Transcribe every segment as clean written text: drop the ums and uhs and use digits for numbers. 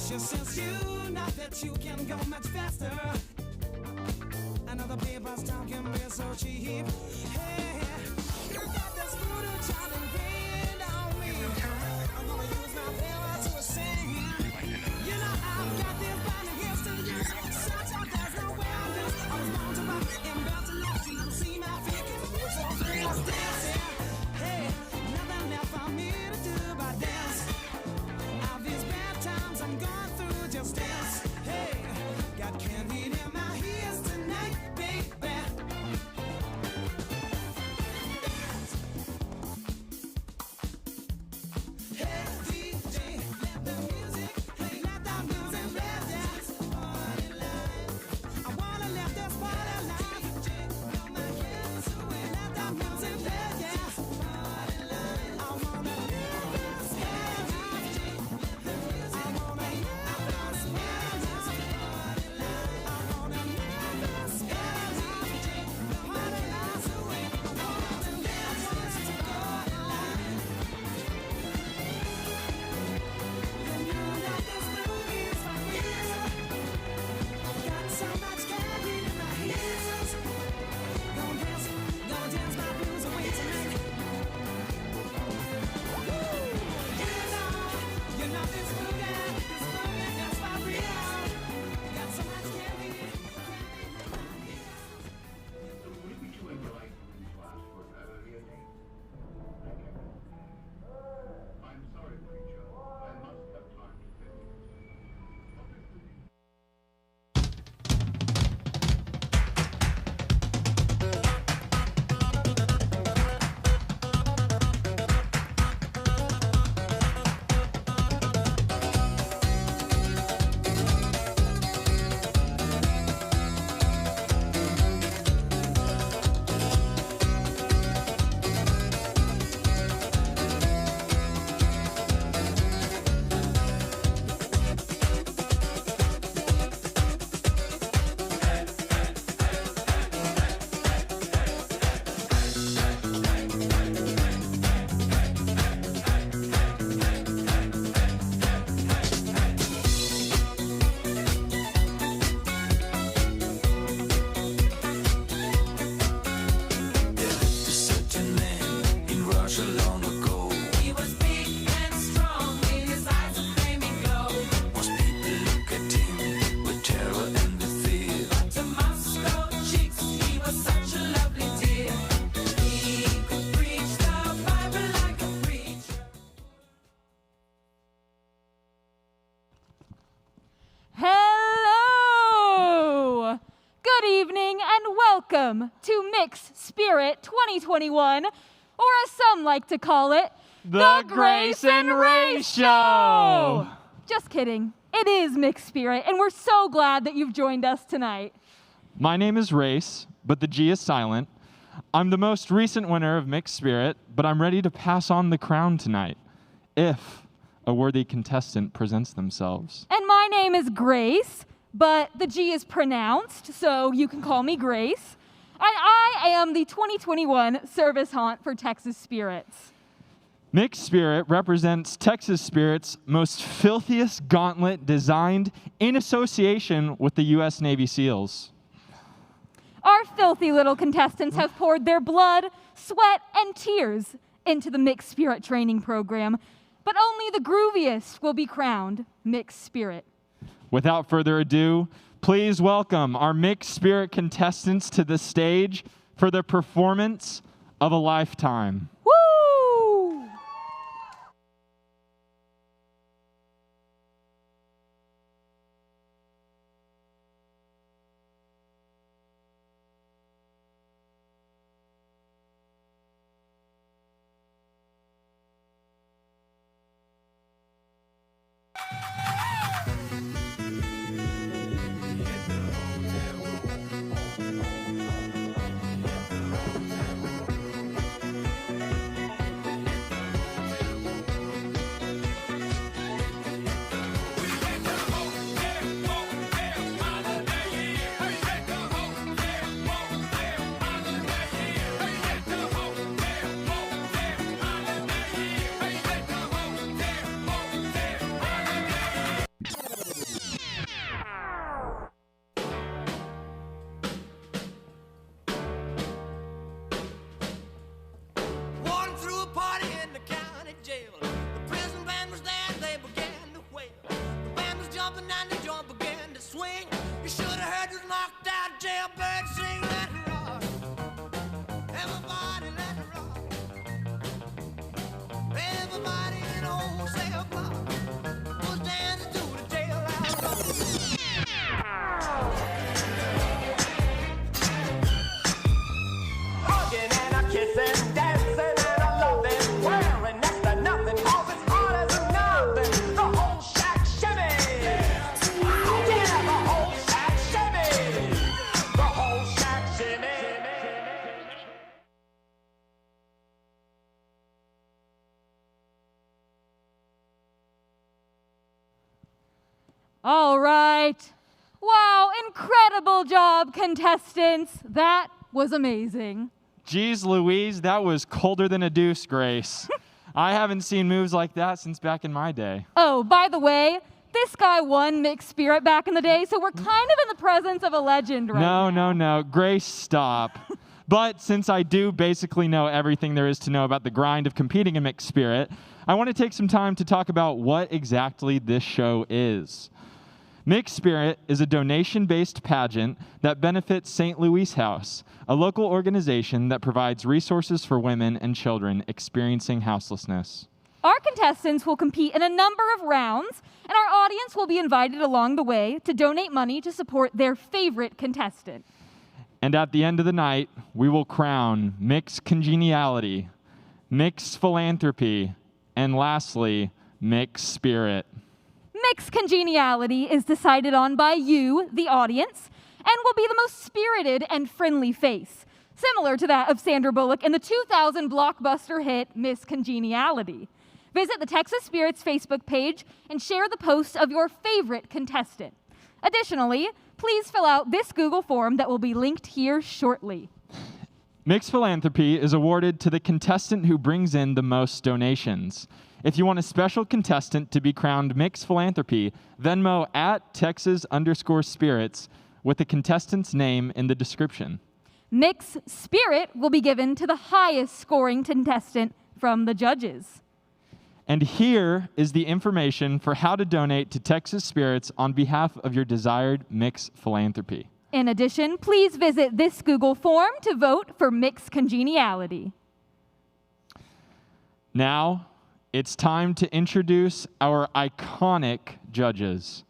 Just since you know that you can go much faster. Another paper's talking real so cheap. Hey, you got this voodoo child ingrained on me. I'm gonna use my power to sing. You know I've got this body gifts to use. Such a there's no way I lose. I was born to rock and built to love. You don't see my feet, cause the words so free. Let's dance, yeah. Hey, nothing left for me to do but dance. All these bad times I'm going through, just dance. Hey, got candy in my ears tonight, baby. Hey, DJ, let the music play, let the music play, dance. Party life. I wanna let this party life. DJ, blow my cares away, let the music play, dance. Party life. I wanna live this party life. DJ, let the music I wanna live this party life. Party life. I wanna live this party life. DJ, party life away. I wanna live this party life. And you know this movie's for real. Got so much candy in my ears. Gonna dance my blues away tonight. You know this movie is for real. Got so much candy in my ears. Would it be too impolite for me to ask for an earlier date? Thank you. I'm sorry, preacher. I must have time to think. He was big and strong, with his eyes a flaming glow. Most people look at him with terror and with fear. To Moscow chicks, he was such a lovely dear. He could preach the Bible like a preacher. Hello! Good evening and welcome to Mix Spirit 2021, or as some like to call it, The Grace and Ray Show! Just kidding. It is Mix Spirit, and we're so glad that you've joined us tonight. My name is Race, but the G is silent. I'm the most recent winner of Mixed Spirit, but I'm ready to pass on the crown tonight, if a worthy contestant presents themselves. And my name is Grace, but the G is pronounced, so you can call me Grace. And I am the 2021 Service Haunt for Texas Spirits. Mixed Spirit represents Texas Spirit's most filthiest gauntlet designed in association with the U.S. Navy SEALs. Our filthy little contestants have poured their blood, sweat, and tears into the Mixed Spirit training program, but only the grooviest will be crowned Mixed Spirit. Without further ado, please welcome our Mixed Spirit contestants to the stage for the performance of a lifetime. Woo! jumping and the joint began to swing. You should have heard this knocked out jailbird sing. Let it rock. Everybody let it rock. Everybody in the wholesale block was dancing to the jailhouse rock. Hugging and a kissing, dancing and a loving, wearing next to nothing, 'cause it's hard as a nothing. The whole shack shimmy. Yeah, the whole shack shimmy. The whole shack shimmy. All right. Wow, incredible job, contestants. That was amazing. Geez Louise, that was colder than a deuce, Grace. I haven't seen moves like that since back in my day. Oh, by the way, this guy won Mixed Spirit back in the day, so we're kind of in the presence of a legend right now. No. Grace, stop. But since I do basically know everything there is to know about the grind of competing in Mixed Spirit, I want to take some time to talk about what exactly this show is. Mixed Spirit is a donation-based pageant that benefits Saint Louise House, a local organization that provides resources for women and children experiencing houselessness. Our contestants will compete in a number of rounds, and our audience will be invited along the way to donate money to support their favorite contestant. And at the end of the night, we will crown Mixed Congeniality, Mixed Philanthropy, and lastly, Mixed Spirit. Mixed Congeniality is decided on by you, the audience, and will be the most spirited and friendly face, similar to that of Sandra Bullock in the 2000 blockbuster hit Miss Congeniality. Visit the Texas Spirits Facebook page and share the post of your favorite contestant. Additionally, please fill out this Google form that will be linked here shortly. Mixed Philanthropy is awarded to the contestant who brings in the most donations. If you want a special contestant to be crowned Mixed Philanthropy, Venmo at Texas_spirits with the contestant's name in the description. Mixed Spirit will be given to the highest scoring contestant from the judges. And here is the information for how to donate to Texas Spirits on behalf of your desired Mixed Philanthropy. In addition, please visit this Google form to vote for Mixed Congeniality. Now, it's time to introduce our iconic judges.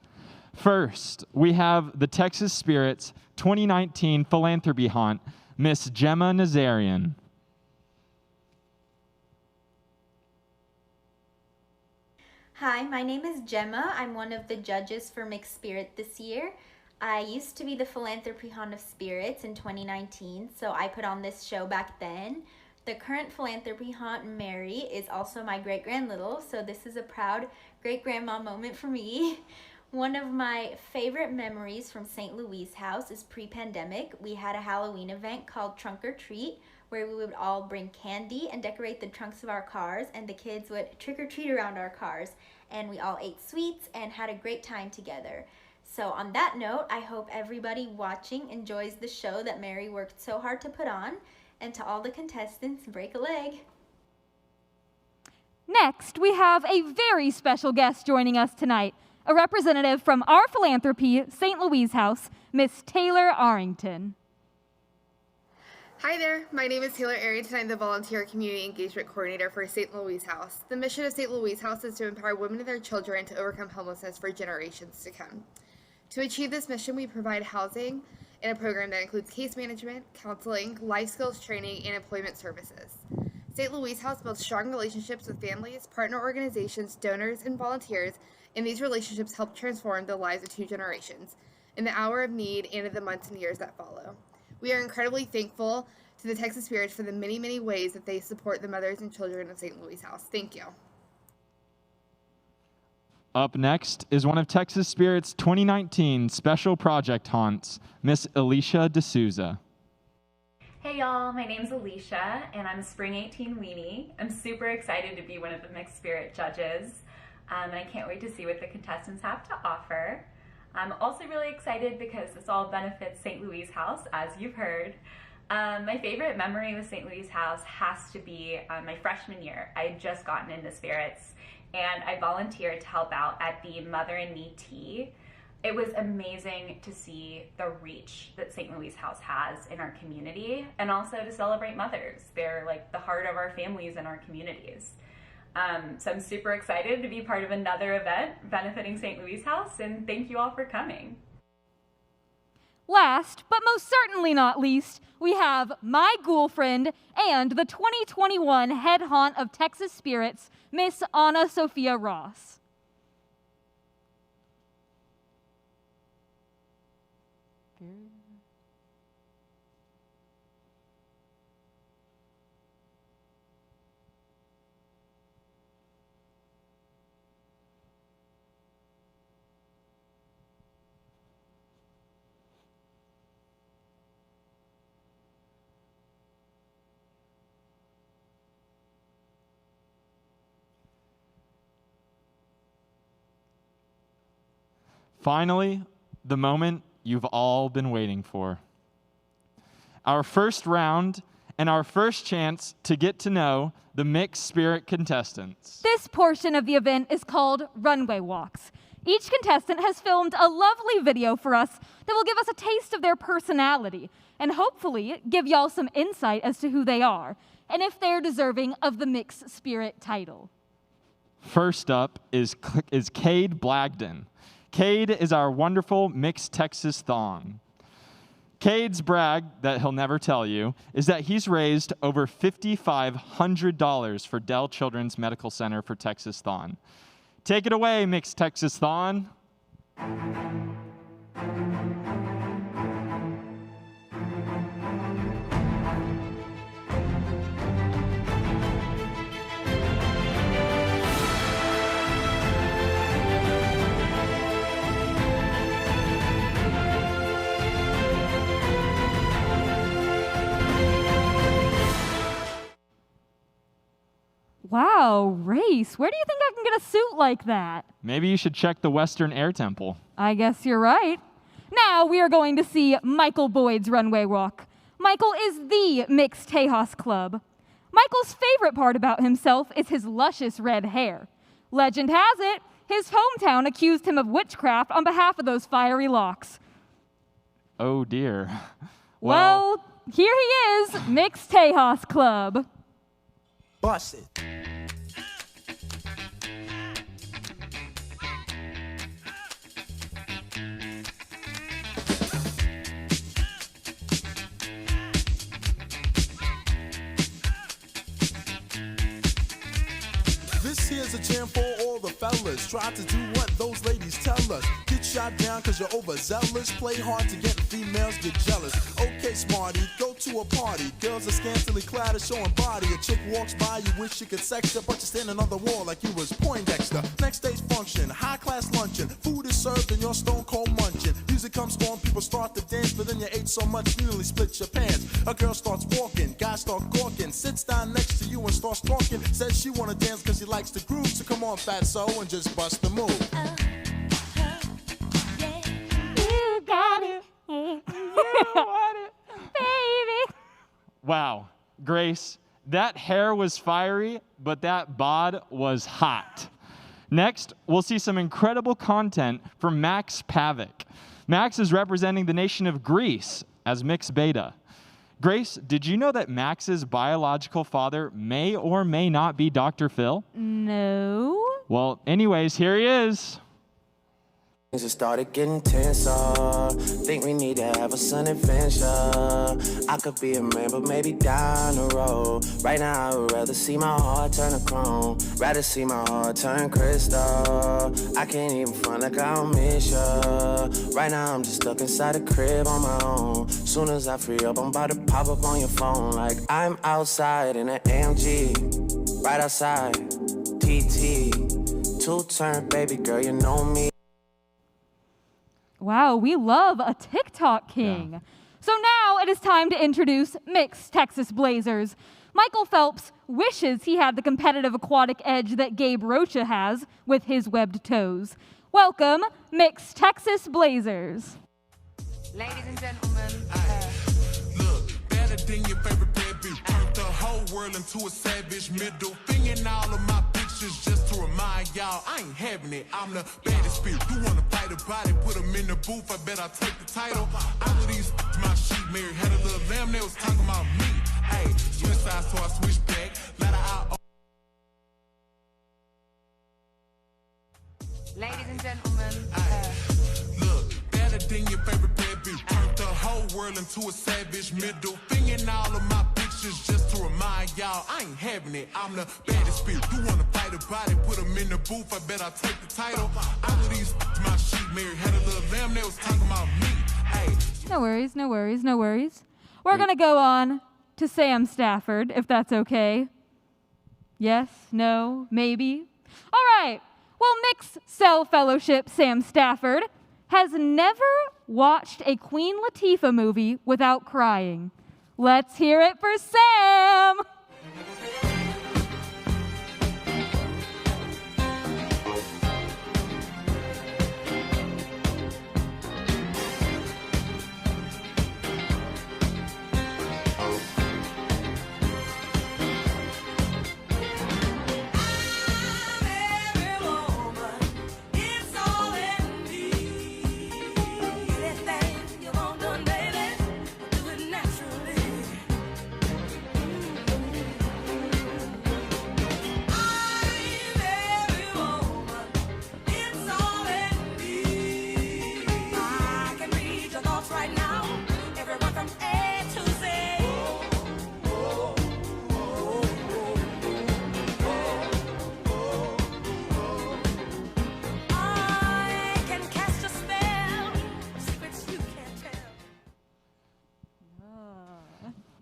First, we have the Texas Spirits 2019 Philanthropy Haunt, Miss Gemma Nazarian. Hi, my name is Gemma. I'm one of the judges for Mixed Spirit this year. I used to be the Philanthropy Haunt of Spirits in 2019, so I put on this show back then. The current Philanthropy Haunt, Mary, is also my great-grandlittle, so this is a proud great-grandma moment for me. One of my favorite memories from Saint Louise House is pre-pandemic. We had a Halloween event called Trunk or Treat, where we would all bring candy and decorate the trunks of our cars, and the kids would trick-or-treat around our cars, and we all ate sweets and had a great time together. So on that note, I hope everybody watching enjoys the show that Mary worked so hard to put on, and to all the contestants, break a leg. Next, we have a very special guest joining us tonight, a representative from our philanthropy, St. Louise House, Miss Taylor Arrington. Hi there, my name is Taylor Arrington. I'm the Volunteer Community Engagement Coordinator for St. Louise House. The mission of St. Louise House is to empower women and their children to overcome homelessness for generations to come. To achieve this mission, we provide housing in a program that includes case management, counseling, life skills training, and employment services. St. Louise House builds strong relationships with families, partner organizations, donors, and volunteers, and these relationships help transform the lives of 2 generations in the hour of need and in the months and years that follow. We are incredibly thankful to the Texas Spirits for the many, many ways that they support the mothers and children of St. Louise House. Thank you. Up next is one of Texas Spirits 2019 Special Project Haunts, Miss Alicia D'Souza. Hey y'all, my name's Alicia and I'm a Spring 18 weenie. I'm super excited to be one of the Mixed Spirit judges and I can't wait to see what the contestants have to offer. I'm also really excited because this all benefits St. Louise House, as you've heard. My favorite memory with St. Louise House has to be my freshman year. I had just gotten into spirits, and I volunteered to help out at the Mother and Me Tea. It was amazing to see the reach that St. Louise House has in our community, and also to celebrate mothers. They're like the heart of our families and our communities. So I'm super excited to be part of another event benefiting St. Louise House, and thank you all for coming. Last, but most certainly not least, we have my ghoul friend and the 2021 head haunt of Texas Spirits, Miss Anna Sophia Ross. Finally, the moment you've all been waiting for. Our first round and our first chance to get to know the mixed spirit contestants. This portion of the event is called Runway Walks. Each contestant has filmed a lovely video for us that will give us a taste of their personality and hopefully give y'all some insight as to who they are and if they're deserving of the mixed spirit title. First up is Cade Blagdan. Cade is our wonderful mixed Texas THON. Cade's brag that he'll never tell you is that he's raised over $5,500 for Dell Children's Medical Center for Texas THON. Take it away, mixed Texas THON. Wow, Race, where do you think I can get a suit like that? Maybe you should check the Western Air Temple. I guess you're right. Now we are going to see Michael Boyd's runway walk. Michael is the mixed Tejas Club. Michael's favorite part about himself is his luscious red hair. Legend has it, his hometown accused him of witchcraft on behalf of those fiery locks. Oh dear. Well, here he is, mixed Tejas Club. Bust it. This here's a jam for all the fellas. Try to do what those ladies tell us. Get shot down cause you're overzealous. Play hard to get females get jealous. Okay, smarty, go to a party. Girls are scantily clad and showing body. A chick walks by, you wish you could sex her, but you're standing on the wall like you was Poindexter. Next stage function, high class luncheon. Food is served and you're stone cold munching. Music comes on, people start to dance, but then you ate so much you nearly split your pants. A girl starts walking, guys start gawking, sits down next to you and starts talking. Says she wanna dance cause she likes the groove, so come on fatso and just bust the move. You got it. You want it. Baby. Wow, Grace, that hair was fiery, but that bod was hot. Next, we'll see some incredible content from Max Pavek. Max is representing the nation of Greece as mixed beta. Grace, did you know that Max's biological father may or may not be Dr. Phil? No. Well, anyways, here he is. Things have started getting tenser. Think we need to have a sudden adventure. I could be a man, but maybe down the road. Right now, I would rather see my heart turn to chrome. Rather see my heart turn crystal. I can't even front like I don't miss ya. Right now, I'm just stuck inside a crib on my own. Soon as I free up, I'm about to pop up on your phone. Like I'm outside in an AMG. Right outside, TT. Two-turn, baby girl, you know me. Wow, we love a TikTok king. Yeah. So now it is time to introduce mixed Texas Blazers. Michael Phelps wishes he had the competitive aquatic edge that Gabe Rocha has with his webbed toes. Welcome, mixed Texas Blazers. Ladies and gentlemen, look, better than your favorite bad bitch. Turned the whole world into a savage. Middle finger in all of my pictures just to remind y'all I ain't having it. I'm the baddest spirit. You wanna fight about it? Put them in the booth. I bet I'll take the title. All of these my sheep married. Had a little lamb. They was talking about me. Hey, switch sides, so I switch back. Let her out. Ladies and gentlemen, look, better than your favorite bad bitch. Turned the whole world into a savage. Middle finger in all of my pictures just to remind y'all I ain't having it. I'm the baddest spirit. You wanna fight about it? Put them in the booth. I bet I'll take the title. All of these my sheep married. Had a little lamb. They was talking about me. Hey. No worries, no worries, no worries. We're going to go on to Sam Stafford, if that's okay. Yes, no, maybe. All right. Well, Mixed Cell Fellowship Sam Stafford has never watched a Queen Latifah movie without crying. Let's hear it for Sam.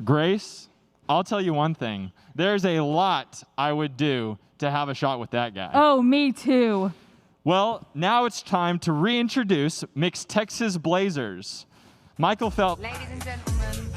Grace, I'll tell you one thing. There's a lot I would do to have a shot with that guy. Oh, me too. Well, now it's time to reintroduce Mixed Texas Blazers. Michael Phelps. ladies and gentlemen,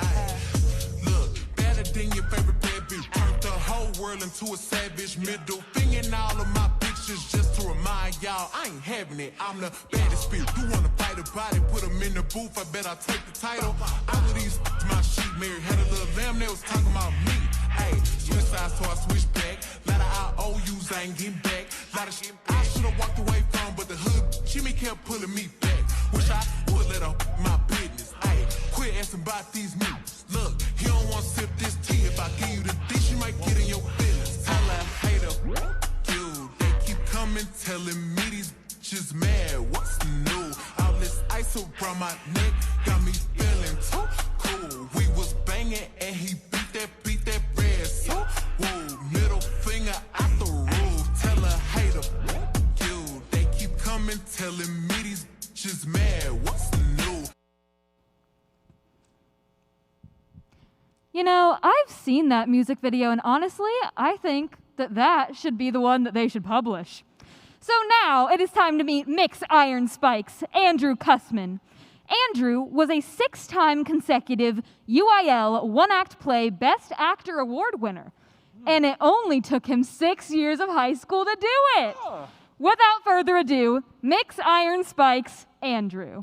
Look, better than your favorite bad bitch. Turned the whole world into a savage. Middle finger in all of my pictures just to remind y'all I ain't having it. I'm the baddest spirit. You wanna fight about it? Put them in the booth. I bet I'll take the title. All of these my sheep married. Had a little lamb. They was talking about me. Hey, switch sides, so I switch back. Lot of IOUs, I ain't getting back. Lot of shit I should've walked away from, but the hood Jimmy kept pulling me back. Wish I would let her my business. Hey, quit asking about these niggas. Look, he don't want to sip this tea. If I give you the dish, you might get in your feelings. Tell a hater, you. They keep coming, telling me these bitches mad. What's new? All this ice around my neck got me feeling too cool. We was banging and he beat that bread. So, whoa, middle finger out the roof. Tell a hater, you. They keep coming, telling me these bitches mad. What's new? You know, I've seen that music video, and honestly, I think that should be the one that they should publish. So now it is time to meet Mix Iron Spikes, Andrew Kusman. Andrew was a 6-time consecutive UIL one-act play Best Actor Award winner, and it only took him 6 years of high school to do it. Without further ado, Mix Iron Spikes, Andrew.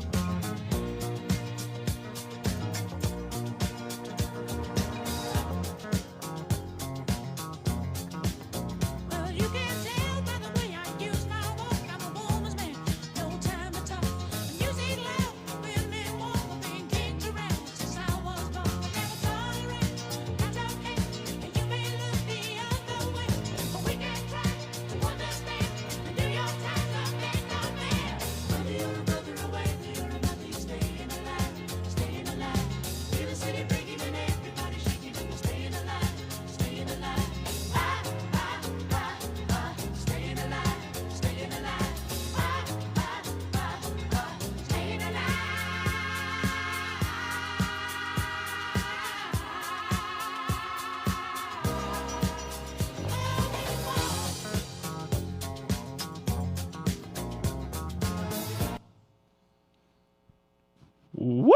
Woo!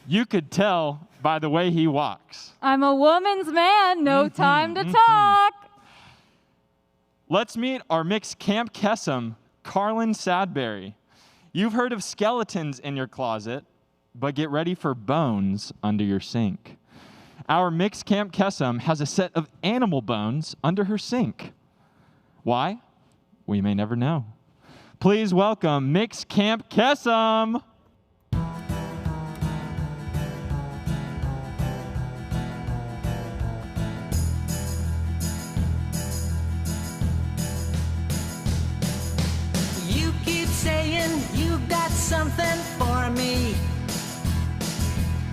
You could tell by the way he walks. I'm a woman's man, no time to talk. Let's meet our mixed Camp Kesem, Carlyn Sadberry. You've heard of skeletons in your closet, but get ready for bones under your sink. Our mixed camp Kesem has a set of animal bones under her sink. Why? We may never know. Please welcome mixed camp Kesem. You keep saying you got something for me,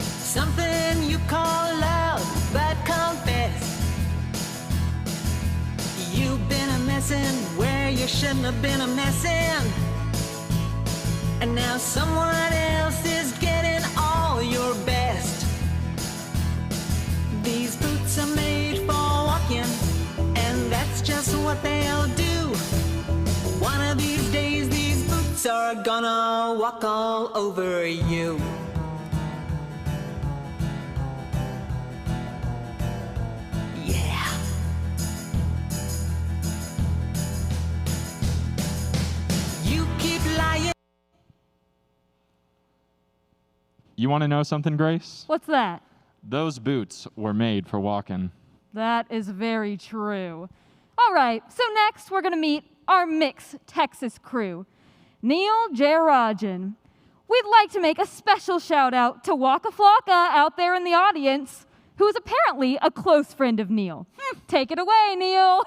something you call love, but confess you've been a messin' where you shouldn't have been a messin', and now someone else is getting all your best. These boots are made for walking, and that's just what they'll do. One of these days these boots are gonna walk all over you. Yeah. You keep lying. You want to know something, Grace? What's that? Those boots were made for walking. That is very true. All right, so next we're going to meet our mixed Texas crew. Neil Jayarajan. We'd like to make a special shout out to Waka Flocka out there in the audience, who is apparently a close friend of Neil. Take it away, Neil.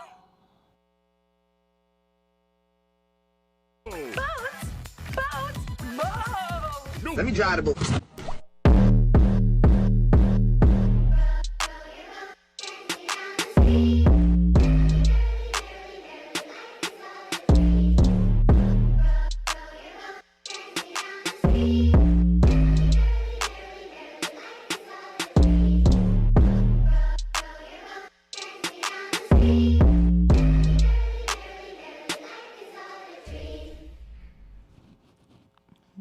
Let me try the book.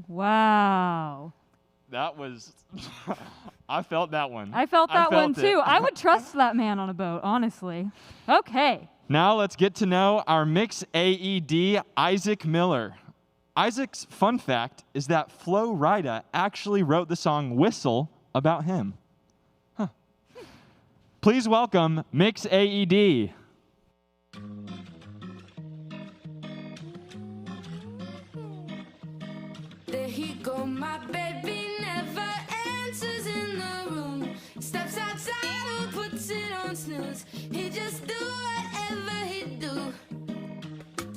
Wow. That was, I felt that one. I felt that one it. too. I would trust that man on a boat, honestly. Okay. Now let's get to know our mix AED, Isaac Miller. Isaac's fun fact is that Flo Rida actually wrote the song Whistle about him. Huh. Please welcome Mix AED. There he go, my baby never answers in the room. Steps outside or puts it on snooze. He just do whatever he do.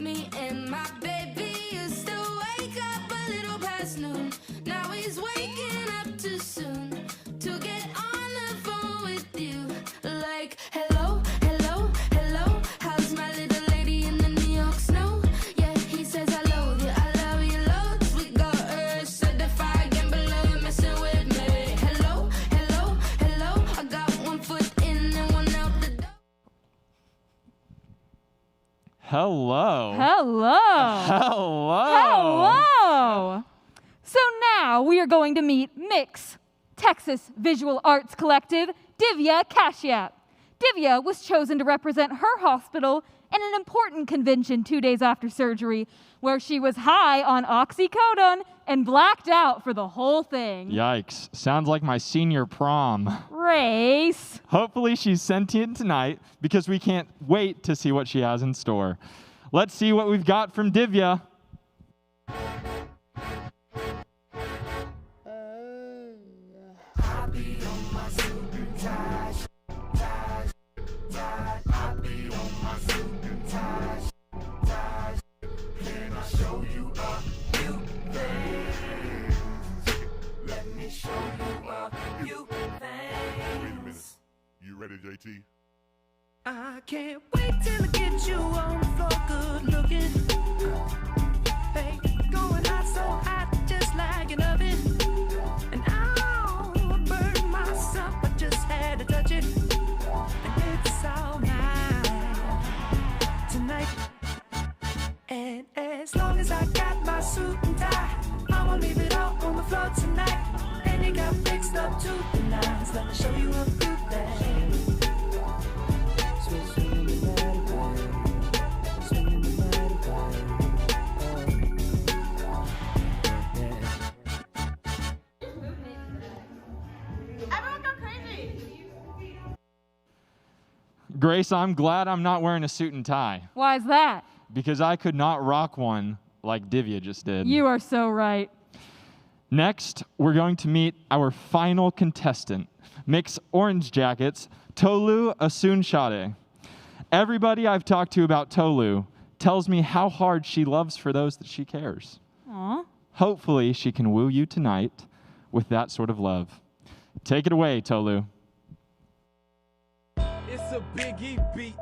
Me and my baby used to wake up a little past noon. Now he's waking up too soon to get on the phone with you. Like, hello, hello, hello. How's my little lady in the New York snow? Yeah, he says I love you loads. We got her certified gambler messing with me. Hello, hello, hello. I got one foot in and one out the door. Hello. Hello. Hello. Hello. So now we are going to meet Mix, Texas Visual Arts Collective, Divya Kashyap. Divya was chosen to represent her hospital in an important convention 2 days after surgery, where she was high on oxycodone and blacked out for the whole thing. Yikes. Sounds like my senior prom. Race. Hopefully she's sentient tonight because we can't wait to see what she has in store. Let's see what we've got from Divya. You ready, JT? I can't wait till I get you on the floor, good looking. Hey, going hot, so hot, just like an oven. And I'll burn myself, I just had to touch it. And it's all mine tonight. And as long as I got my suit and tie, I'ma leave it all on the floor tonight. And it got fixed up to the nines. Let me show you a few things. Everyone go crazy. Grace, I'm glad I'm not wearing a suit and tie Why is that? because I could not rock one like Divya just did. You are so right. Next, we're going to meet our final contestant, Mix Orange Jackets, Tolu Osunsade. Everybody I've talked to about Tolu tells me how hard she loves for those that she cares. Aw. Hopefully, she can woo you tonight with that sort of love. Take it away, Tolu. It's a Biggie beat.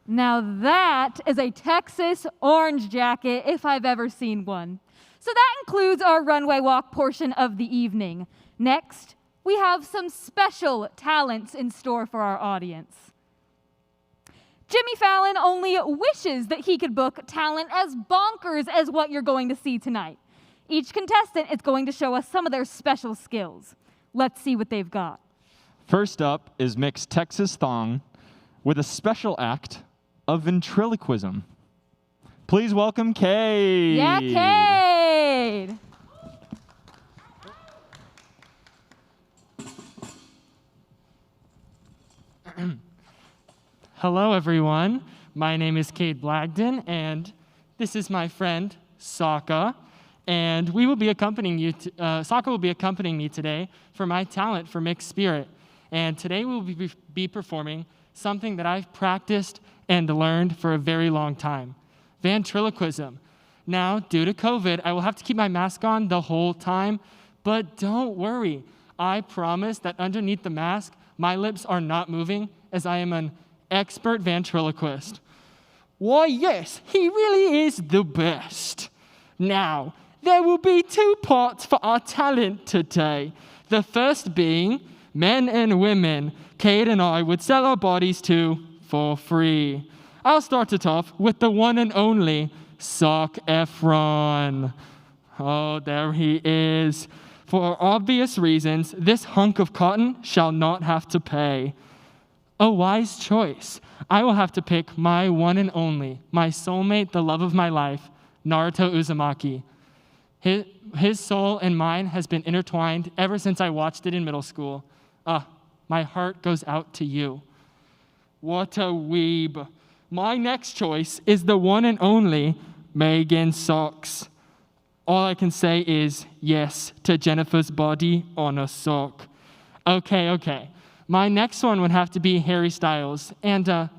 Now that is a Texas orange jacket if I've ever seen one. So that includes our runway walk portion of the evening. Next, we have some special talents in store for our audience. Jimmy Fallon only wishes that he could book talent as bonkers as what you're going to see tonight. Each contestant is going to show us some of their special skills. Let's see what they've got. First up is Mix Texas THON with a special act of ventriloquism. Please welcome Cade. Yeah, Cade. Hello, everyone. My name is Cade Blagdan, and this is my friend, Sokka. And we will be accompanying you. Sokka will be accompanying me today for my talent for Mixed Spirit. And today we will be performing something that I've practiced and learned for a very long time, ventriloquism. Now, due to COVID, I will have to keep my mask on the whole time, but don't worry. I promise that underneath the mask, my lips are not moving as I am an expert ventriloquist. Why, yes, he really is the best. Now, there will be two parts for our talent today. The first being men and women Cade and I would sell our bodies to for free. I'll start it off with the one and only Zac Efron. Oh, there he is. For obvious reasons, this hunk of cotton shall not have to pay. A wise choice. I will have to pick my one and only, my soulmate, the love of my life, Naruto Uzumaki. His soul and mine has been intertwined ever since I watched it in middle school. My heart goes out to you. What a weeb. My next choice is the one and only Megan Socks. All I can say is yes to Jennifer's body on a sock. Okay. My next one would have to be Harry Styles and the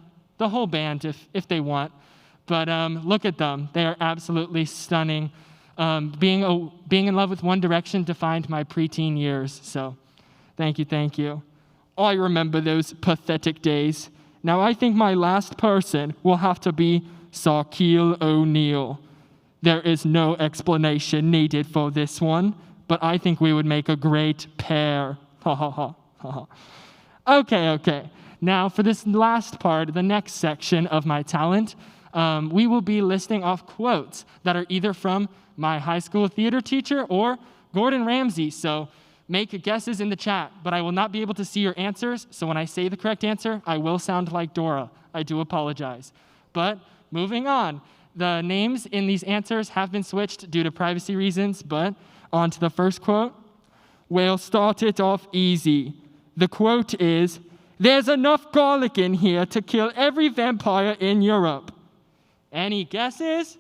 whole band if they want. But look at them. They are absolutely stunning. Being in love with One Direction defined my preteen years. So thank you. I remember those pathetic days. Now I think my last person will have to be Shaquille O'Neal. There is no explanation needed for this one, but I think we would make a great pair. Ha ha ha ha. Okay. Now for this last part, the next section of my talent, we will be listing off quotes that are either from my high school theater teacher or Gordon Ramsay. So make guesses in the chat, but I will not be able to see your answers. So when I say the correct answer, I will sound like Dora. I do apologize. But moving on, the names in these answers have been switched due to privacy reasons, but on to the first quote. We'll start it off easy. The quote is, "There's enough garlic in here to kill every vampire in Europe." Any guesses?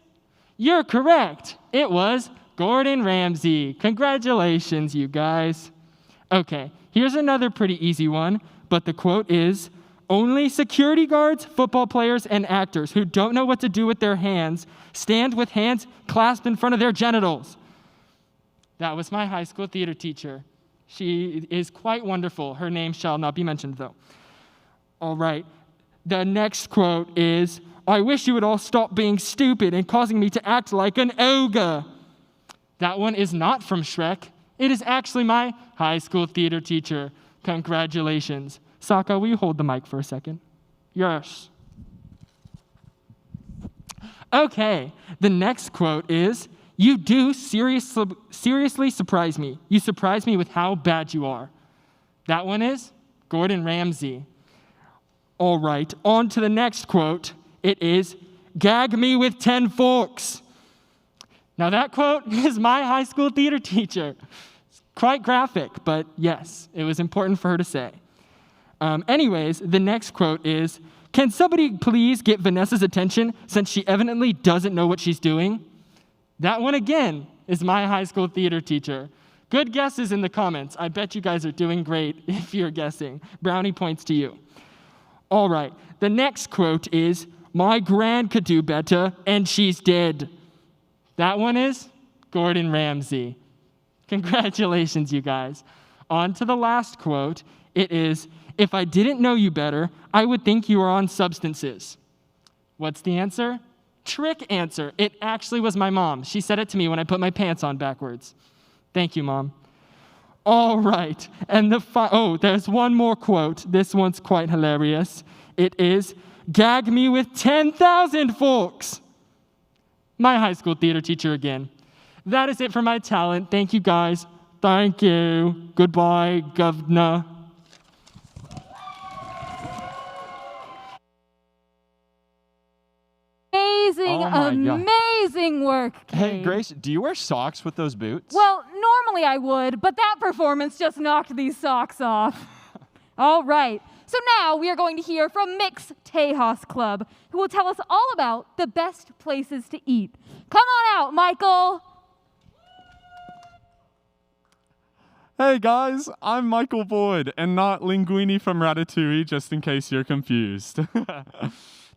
You're correct. It was Gordon Ramsay. Congratulations, you guys. Okay, here's another pretty easy one, but the quote is, "Only security guards, football players, and actors who don't know what to do with their hands stand with hands clasped in front of their genitals." That was my high school theater teacher. She is quite wonderful. Her name shall not be mentioned, though. All right, the next quote is, "I wish you would all stop being stupid and causing me to act like an ogre." That one is not from Shrek. It is actually my high school theater teacher. Congratulations. Saka, will you hold the mic for a second? Yes. Okay, the next quote is, "You do seriously surprise me. You surprise me with how bad you are." That one is Gordon Ramsay. All right, on to the next quote. It is, "Gag me with 10 forks." Now that quote is my high school theater teacher. It's quite graphic, but yes, it was important for her to say. Anyways, the next quote is, "Can somebody please get Vanessa's attention since she evidently doesn't know what she's doing?" That one again is my high school theater teacher. Good guesses in the comments. I bet you guys are doing great if you're guessing. Brownie points to you. All right, the next quote is, "My gran could do better, and she's dead." That one is Gordon Ramsay. Congratulations, you guys. On to the last quote. It is, "If I didn't know you better, I would think you were on substances." What's the answer? Trick answer. It actually was my mom. She said it to me when I put my pants on backwards. Thank you, Mom. All right, and there's one more quote. This one's quite hilarious. It is, "Gag me with 10,000 forks." My high school theater teacher again. That is it for my talent. Thank you, guys. Thank you. Goodbye, Governor. Amazing work, Cade. Hey, Grace, do you wear socks with those boots? Well, normally I would, but that performance just knocked these socks off. All right, so now we are going to hear from Mix Tejas Club, who will tell us all about the best places to eat. Come on out, Michael. Hey guys, I'm Michael Boyd, and not Linguini from Ratatouille, just in case you're confused.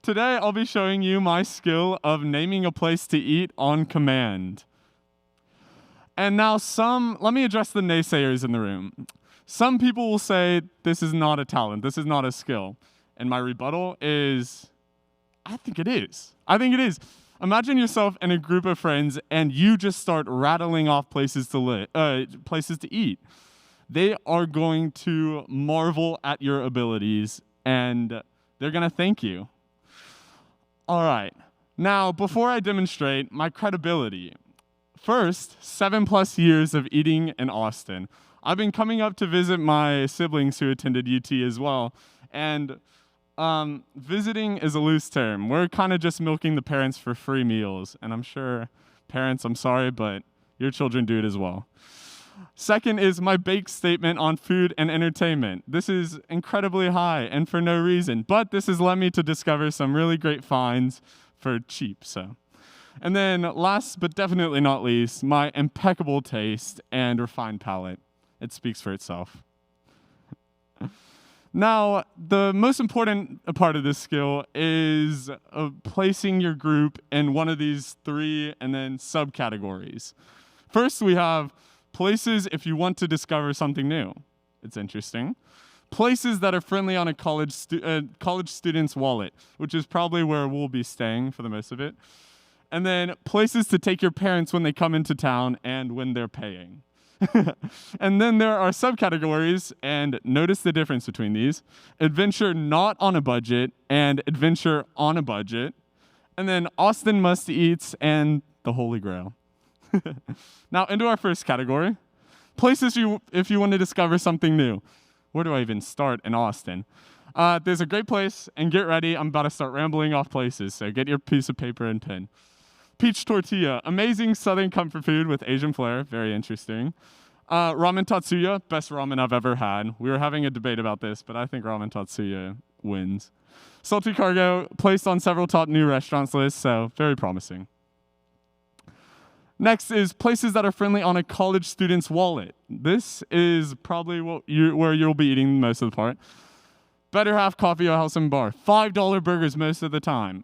Today, I'll be showing you my skill of naming a place to eat on command. And now let me address the naysayers in the room. Some people will say this is not a talent, this is not a skill. And my rebuttal is, I think it is. I think it is. Imagine yourself in a group of friends and you just start rattling off places to eat. They are going to marvel at your abilities and they're going to thank you. All right, now before I demonstrate my credibility, first, 7+ years of eating in Austin. I've been coming up to visit my siblings who attended UT as well, and visiting is a loose term. We're kind of just milking the parents for free meals, and I'm sure, parents, I'm sorry, but your children do it as well. Second is my bake statement on food and entertainment. This is incredibly high and for no reason, but this has led me to discover some really great finds for cheap. And then last but definitely not least, my impeccable taste and refined palate. It speaks for itself. Now, the most important part of this skill is placing your group in one of these 3 and then subcategories. First, we have places if you want to discover something new. It's interesting. Places that are friendly on a college student's wallet, which is probably where we'll be staying for the most of it. And then places to take your parents when they come into town and when they're paying. And then there are subcategories, and notice the difference between these. Adventure not on a budget and adventure on a budget. And then Austin must-eats and the Holy Grail. Now, into our first category. Places if you want to discover something new. Where do I even start in Austin? There's a great place, and get ready. I'm about to start rambling off places, so get your piece of paper and pen. Peach tortilla, amazing southern comfort food with Asian flair, very interesting. Ramen Tatsuya, best ramen I've ever had. We were having a debate about this, but I think Ramen Tatsuya wins. Salty cargo, placed on several top new restaurants lists, so very promising. Next is places that are friendly on a college student's wallet. This is probably where you'll be eating most of the part. Better Half Coffee House and Bar. $5 burgers most of the time.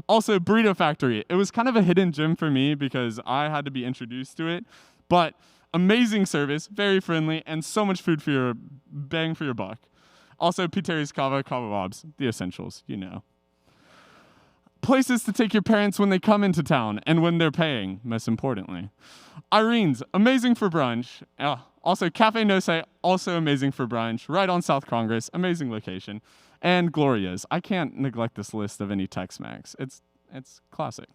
Also, Burrito Factory. It was kind of a hidden gem for me because I had to be introduced to it. But amazing service, very friendly, and so much food for your bang for your buck. Also, Piter's Kava Bobs. The essentials, you know. Places to take your parents when they come into town and when they're paying, most importantly. Irene's, amazing for brunch. Also, Cafe No Say, also amazing for brunch, right on South Congress, amazing location. And Gloria's. I can't neglect this list of any Tex-Mex. It's classic.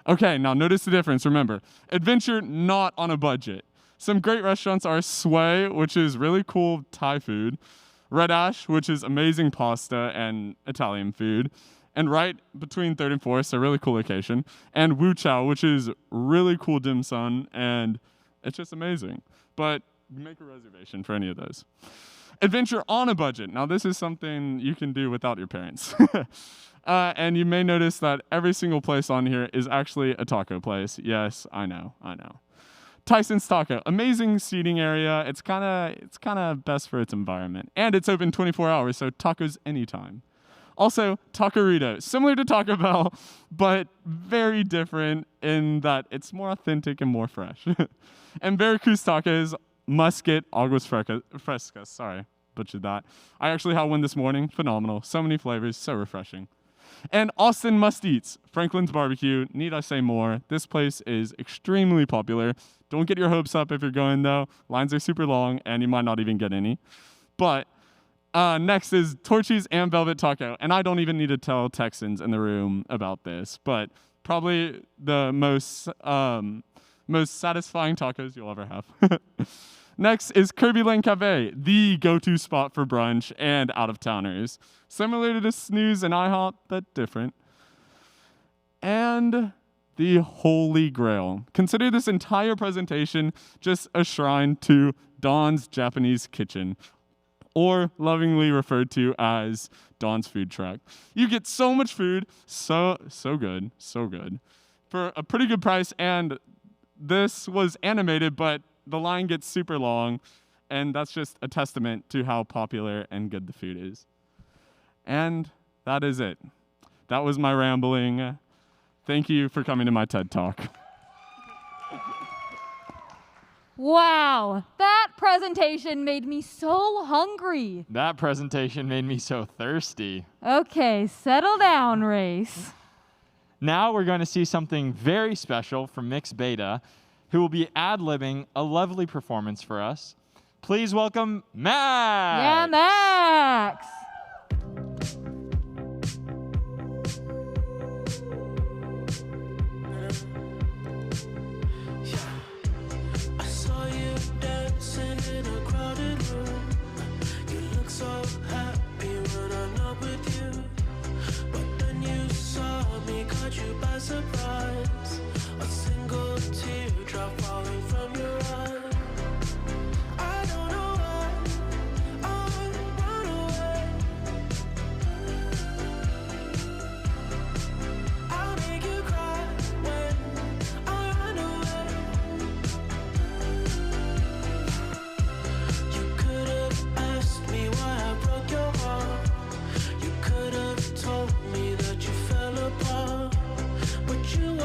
Okay, now notice the difference. Remember, adventure not on a budget. Some great restaurants are Sway, which is really cool Thai food, Red Ash, which is amazing pasta and Italian food, and right between 3rd and 4th, a really cool location, and Wu Chow, which is really cool dim sum, and it's just amazing. But make a reservation for any of those. Adventure on a budget. Now, this is something you can do without your parents. And you may notice that every single place on here is actually a taco place. Yes, I know. Tyson's Taco, amazing seating area. It's kind of best for its environment. And it's open 24 hours, so tacos anytime. Also, Taquerito, similar to Taco Bell, but very different in that it's more authentic and more fresh. And Veracruz Tacos, Musket, Aguas Frescas. Sorry, butchered that. I actually had one this morning. Phenomenal. So many flavors, so refreshing. And Austin Must Eats, Franklin's Barbecue. Need I say more? This place is extremely popular. Don't get your hopes up if you're going, though. Lines are super long, and you might not even get any. But next is Torchy's and Velvet Taco. And I don't even need to tell Texans in the room about this, but probably the most satisfying tacos you'll ever have. Next is Kirby Lane Cafe, the go-to spot for brunch and out-of-towners. Similar to Snooze and IHOP, but different. And the Holy Grail. Consider this entire presentation just a shrine to Don's Japanese Kitchen, or lovingly referred to as Don's Food Truck. You get so much food, so good, for a pretty good price, and this was animated, but the line gets super long, and that's just a testament to how popular and good the food is. And that is it. That was my rambling. Thank you for coming to my TED Talk. Wow, that presentation made me so hungry. That presentation made me so thirsty. Okay, settle down, Race. Now we're going to see something very special from Mix Beta, who will be ad-libbing a lovely performance for us. Please welcome Max! Yeah, Max! I saw you dancing in a crowded room. You look so happy when I'm not with you. But then you saw me, caught you by surprise. A single teardrop falling from your eye. I don't know why I run away. I'll make you cry when I run away. You could have asked me why I broke your heart. You could have told me that you fell apart. But you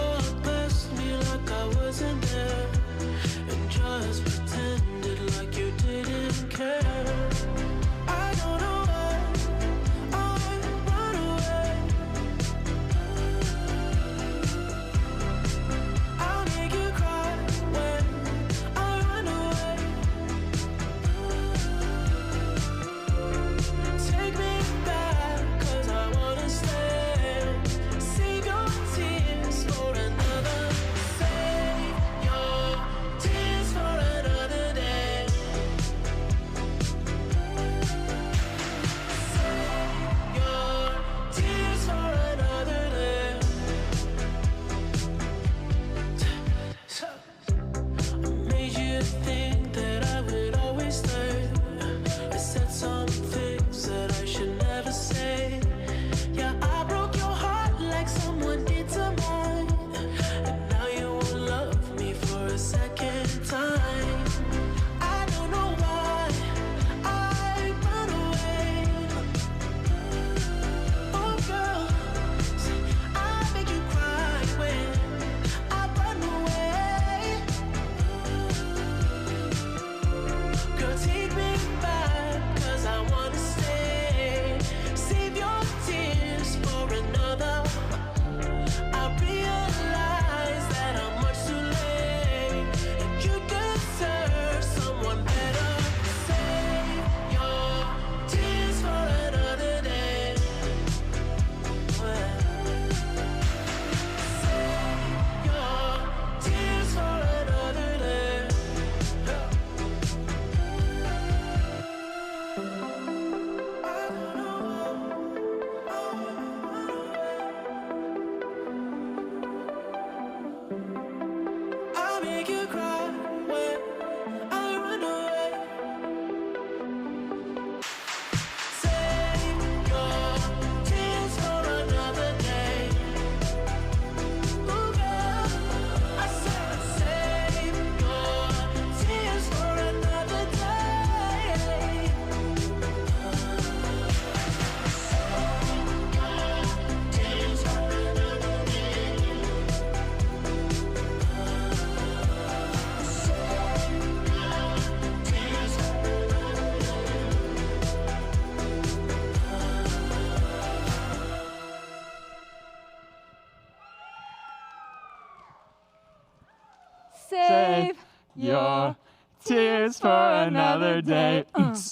Save your tears for another day. I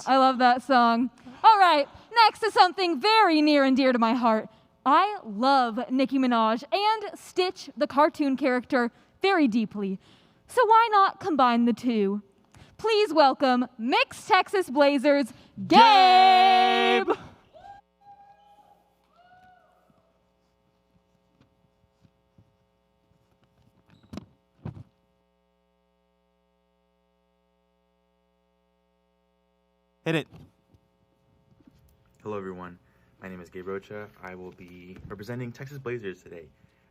love that song. All right, next is something very near and dear to my heart. I love Nicki Minaj and Stitch, the cartoon character, very deeply. So why not combine the two? Please welcome Mixed Texas Blazers, Gabe! Hit it. Hello, everyone. My name is Gabe Rocha. I will be representing Texas Blazers today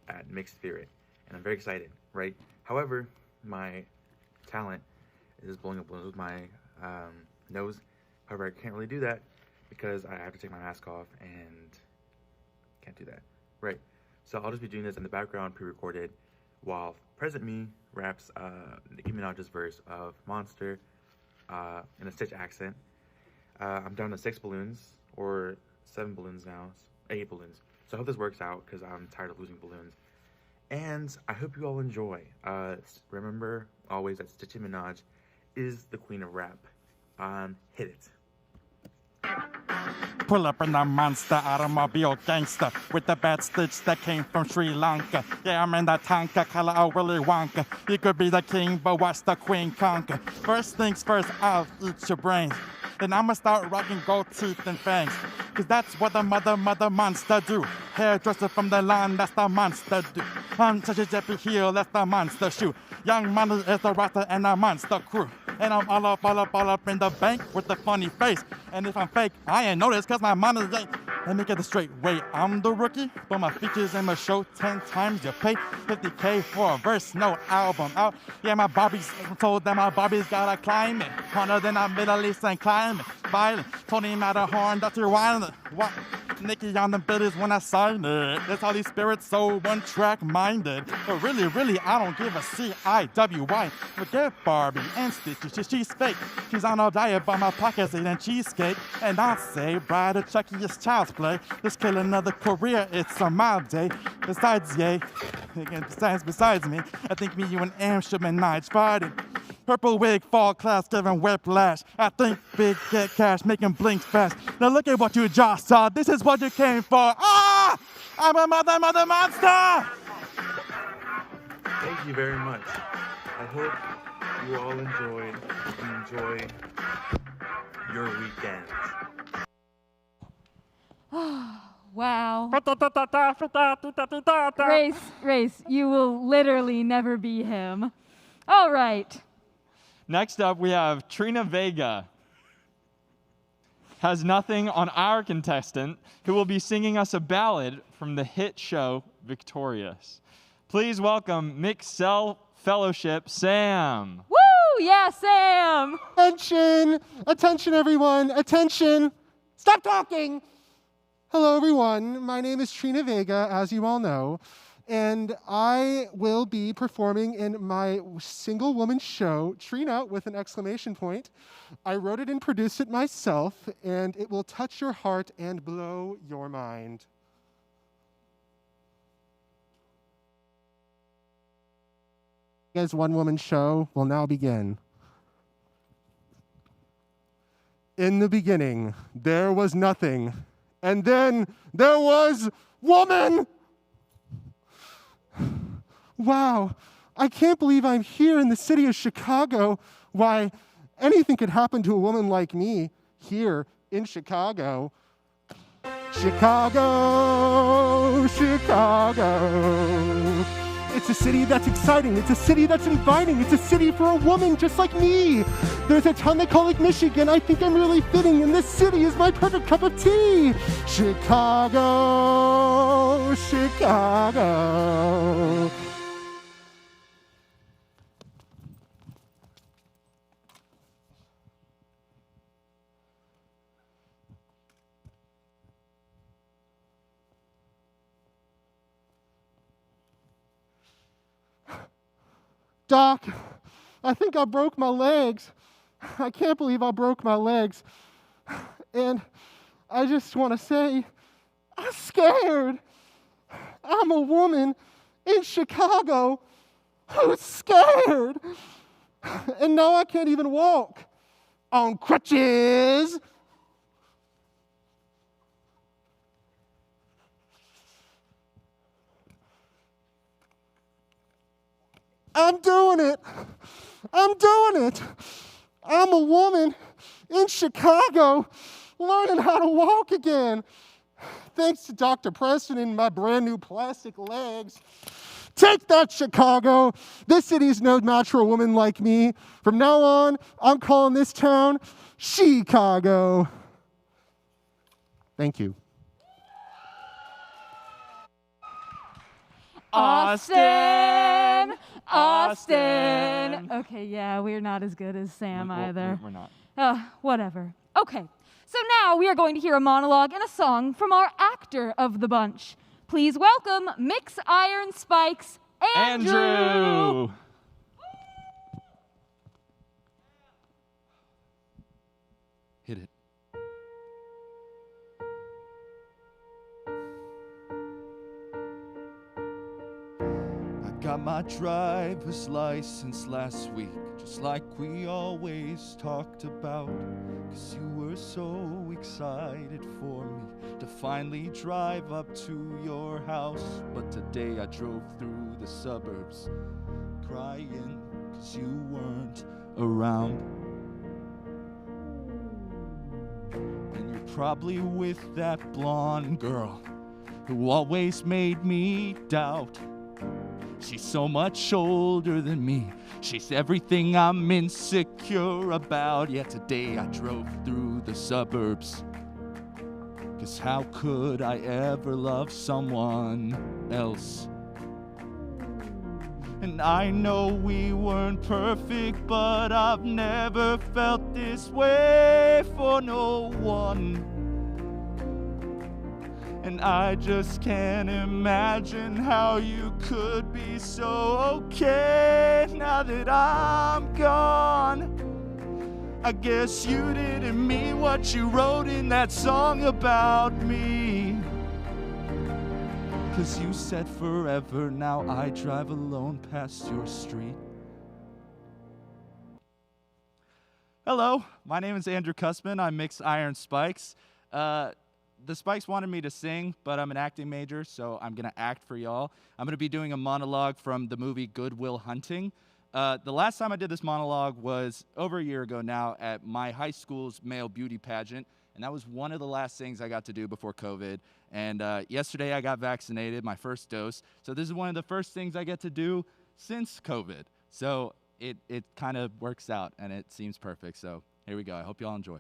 at Mixed Spirit, and I'm very excited, right? However, my talent is blowing up balloons with my nose. However, I can't really do that because I have to take my mask off and can't do that, right? So I'll just be doing this in the background, pre-recorded, while present me raps Nicki Minaj's verse of Monster in a Stitch accent. I'm down to 6 balloons, or 7 balloons now, 8 balloons. So I hope this works out because I'm tired of losing balloons. And I hope you all enjoy. Remember always that Stitch Minaj is the queen of rap. Hit it. Pull up in a monster automobile gangster with the bad stitch that came from Sri Lanka. Yeah, I'm in that Tonka color of Willy Wonka. You could be the king, but watch the queen conquer. First things first, I'll eat your brains. Then I'ma start rocking gold teeth and fangs. Cause that's what the mother monster do. Hairdresser from the line, that's the monster do. I'm such a Jeppy Heel, that's the monster shoe. Young Money is the roster and the monster crew. And I'm all up in the bank with the funny face. And if I'm fake, I ain't noticed cause my money ain't. Let me get this straight. Wait, I'm the rookie, but my features in my show 10 times. You pay 50K for a verse, no album out. Yeah, my Bobby's told that my Bobby's gotta climb it. Harder than a Middle Eastern climate. Violent, Tony Matterhorn, Dr. Wilder. What? Nicky on the bitters when I sign it. That's how these spirits so one-track minded. But really, I don't give a CIWY. Forget Barbie and Stitch, she's fake. She's on a diet, but my pockets eating cheesecake. And I say, bride of Chucky is child's play. Let's kill another career, it's a mild day. Besides, yay, besides me, I think me, you, and Am should manage fighting. Purple wig, fall class, giving whiplash. I think big, get cash, making blink fast. Now look at what you just saw. This is what you came for. Ah! I'm a mother monster! Thank you very much. I hope you all enjoy your weekend. Wow. Race, you will literally never be him. All right. Next up, we have Trina Vega. Has nothing on our contestant, who will be singing us a ballad from the hit show Victorious. Please welcome Mixed Fellowship, Sam. Woo! Yeah, Sam! Attention, everyone! Attention! Stop talking! Hello, everyone. My name is Trina Vega, as you all know. And I will be performing in my single woman show, Trina, with an exclamation point. I wrote it and produced it myself, and it will touch your heart and blow your mind. As one woman show will now begin. In the beginning, there was nothing, and then there was woman! Wow, I can't believe I'm here in the city of Chicago. Why, anything could happen to a woman like me here in Chicago. Chicago, Chicago. It's a city that's exciting. It's a city that's inviting. It's a city for a woman just like me. There's a town they call Lake Michigan. I think I'm really fitting, and this city is my perfect cup of tea. Chicago, Chicago. Doc, I think I broke my legs. I can't believe I broke my legs. And I just want to say, I'm scared. I'm a woman in Chicago. Who's scared? And now I can't even walk on crutches. I'm doing it. I'm doing it. I'm a woman in Chicago learning how to walk again. Thanks to Dr. Preston and my brand new plastic legs. Take that, Chicago. This city's no match for a woman like me. From now on, I'm calling this town Chicago. Thank you. Austin! Austin! Okay, yeah, we're not as good as Sam either. We're not. Whatever. Okay, so now we are going to hear a monologue and a song from our actor of the bunch. Please welcome Mix Iron Spikes, Andrew! Hit it. I got my driver's license last week, just like we always talked about. 'Cause you were so excited for me to finally drive up to your house. But today I drove through the suburbs crying 'cause you weren't around. And you're probably with that blonde girl who always made me doubt. She's so much older than me. She's everything I'm insecure about. Yet today I drove through the suburbs. 'Cause how could I ever love someone else? And I know we weren't perfect, but I've never felt this way for no one. And I just can't imagine how you could be so okay now that I'm gone. I guess you didn't mean what you wrote in that song about me. 'Cause you said forever, now I drive alone past your street. Hello, my name is Andrew Kusman. I mix Iron Spikes. The Spikes wanted me to sing, but I'm an acting major, so I'm going to act for y'all. I'm going to be doing a monologue from the movie Good Will Hunting. The last time I did this monologue was over a year ago now at my high school's male beauty pageant, and that was one of the last things I got to do before COVID. And yesterday I got vaccinated, my first dose, so this is one of the first things I get to do since COVID. So it kind of works out, and it seems perfect, so here we go. I hope y'all enjoy.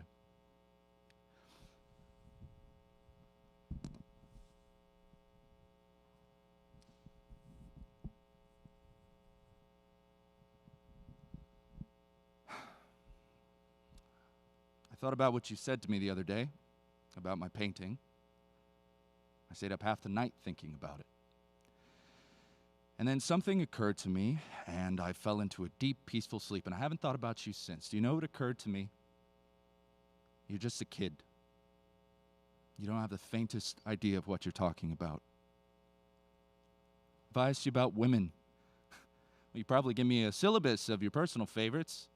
I thought about what you said to me the other day about my painting. I stayed up half the night thinking about it. And then something occurred to me, and I fell into a deep, peaceful sleep, and I haven't thought about you since. Do you know what occurred to me? You're just a kid. You don't have the faintest idea of what you're talking about. If I asked you about women, well, you'd probably give me a syllabus of your personal favorites.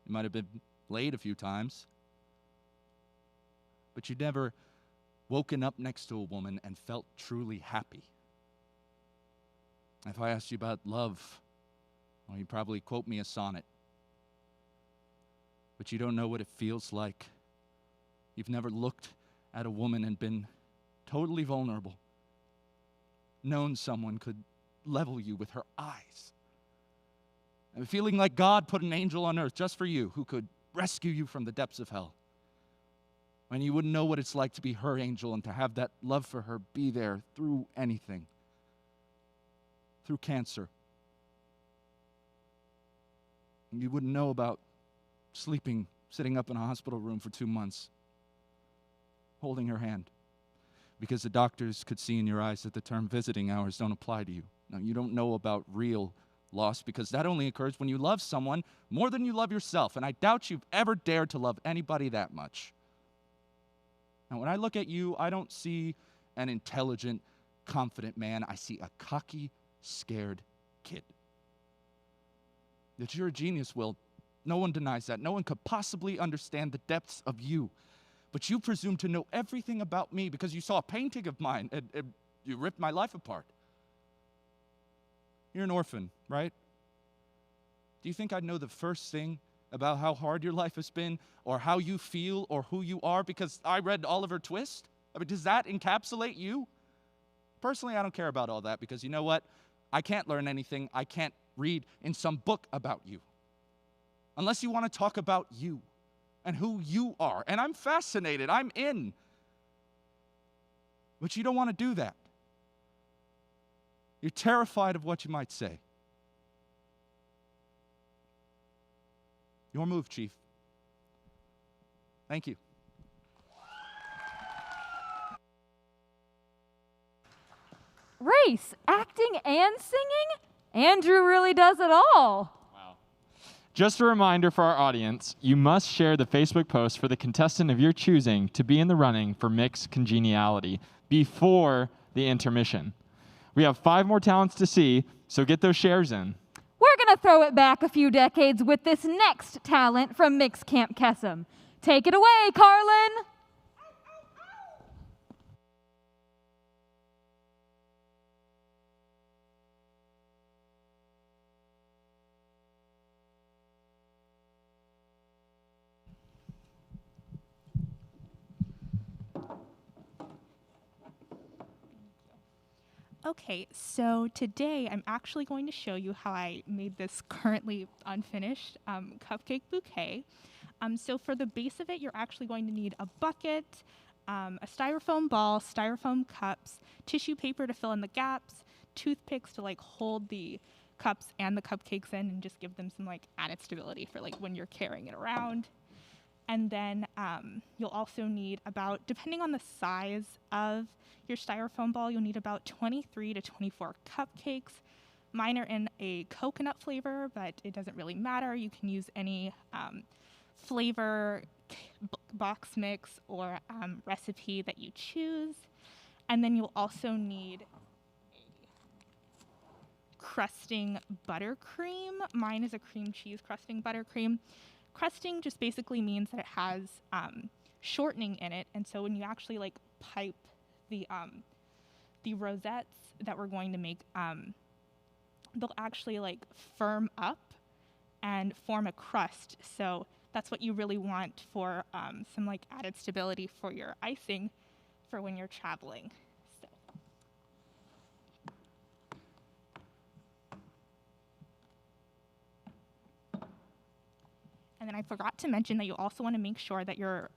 You might have been late a few times. But you'd never woken up next to a woman and felt truly happy. If I asked you about love, well, you'd probably quote me a sonnet. But you don't know what it feels like. You've never looked at a woman and been totally vulnerable. Known someone could level you with her eyes. And feeling like God put an angel on earth just for you who could rescue you from the depths of hell. And you wouldn't know what it's like to be her angel and to have that love for her be there through anything. Through cancer. And you wouldn't know about sitting up in a hospital room for 2 months, holding her hand, because the doctors could see in your eyes that the term visiting hours don't apply to you. Now, you don't know about real loss, because that only occurs when you love someone more than you love yourself, and I doubt you've ever dared to love anybody that much. Now, when I look at you, I don't see an intelligent, confident man. I see a cocky, scared kid. That you're a genius, Will. No one denies that. No one could possibly understand the depths of you. But you presume to know everything about me because you saw a painting of mine and you ripped my life apart. You're an orphan, right? Do you think I'd know the first thing about how hard your life has been or how you feel or who you are because I read Oliver Twist? I mean, does that encapsulate you? Personally, I don't care about all that because you know what? I can't learn anything I can't read in some book about you. Unless you want to talk about you and who you are. And I'm fascinated. I'm in. But you don't want to do that. You're terrified of what you might say. Your move, Chief. Thank you. Race, acting, and singing? Andrew really does it all. Just a reminder for our audience, you must share the Facebook post for the contestant of your choosing to be in the running for Mixed Congeniality before the intermission. We have 5 more talents to see, so get those shares in. We're going to throw it back a few decades with this next talent from Mixed Camp Kesem. Take it away, Carlyn. Okay, so today I'm actually going to show you how I made this currently unfinished cupcake bouquet. So for the base of it, you're actually going to need a bucket, a styrofoam ball, styrofoam cups, tissue paper to fill in the gaps, toothpicks to like hold the cups and the cupcakes in and just give them some like added stability for like when you're carrying it around. And then you'll also need about, depending on the size of your styrofoam ball, you'll need about 23 to 24 cupcakes. Mine are in a coconut flavor, but it doesn't really matter. You can use any flavor, box mix, or recipe that you choose. And then you'll also need a crusting buttercream. Mine is a cream cheese crusting buttercream. Crusting just basically means that it has shortening in it, and so when you actually like pipe the rosettes that we're going to make, they'll actually like firm up and form a crust. So that's what you really want for some like added stability for your icing for when you're traveling. And then I forgot to mention that you also want to make sure that your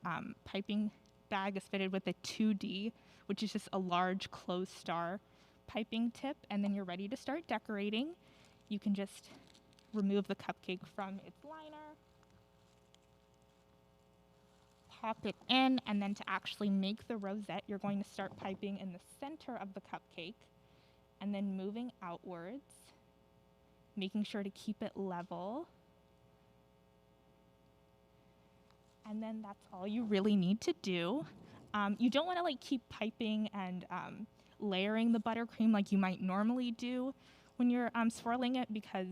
piping bag is fitted with a 2D, which is just a large closed star piping tip, and then you're ready to start decorating. You can just remove the cupcake from its liner, pop it in, and then to actually make the rosette, you're going to start piping in the center of the cupcake, and then moving outwards, making sure to keep it level. And then that's all you really need to do. You don't want to like keep piping and layering the buttercream like you might normally do when you're swirling it, because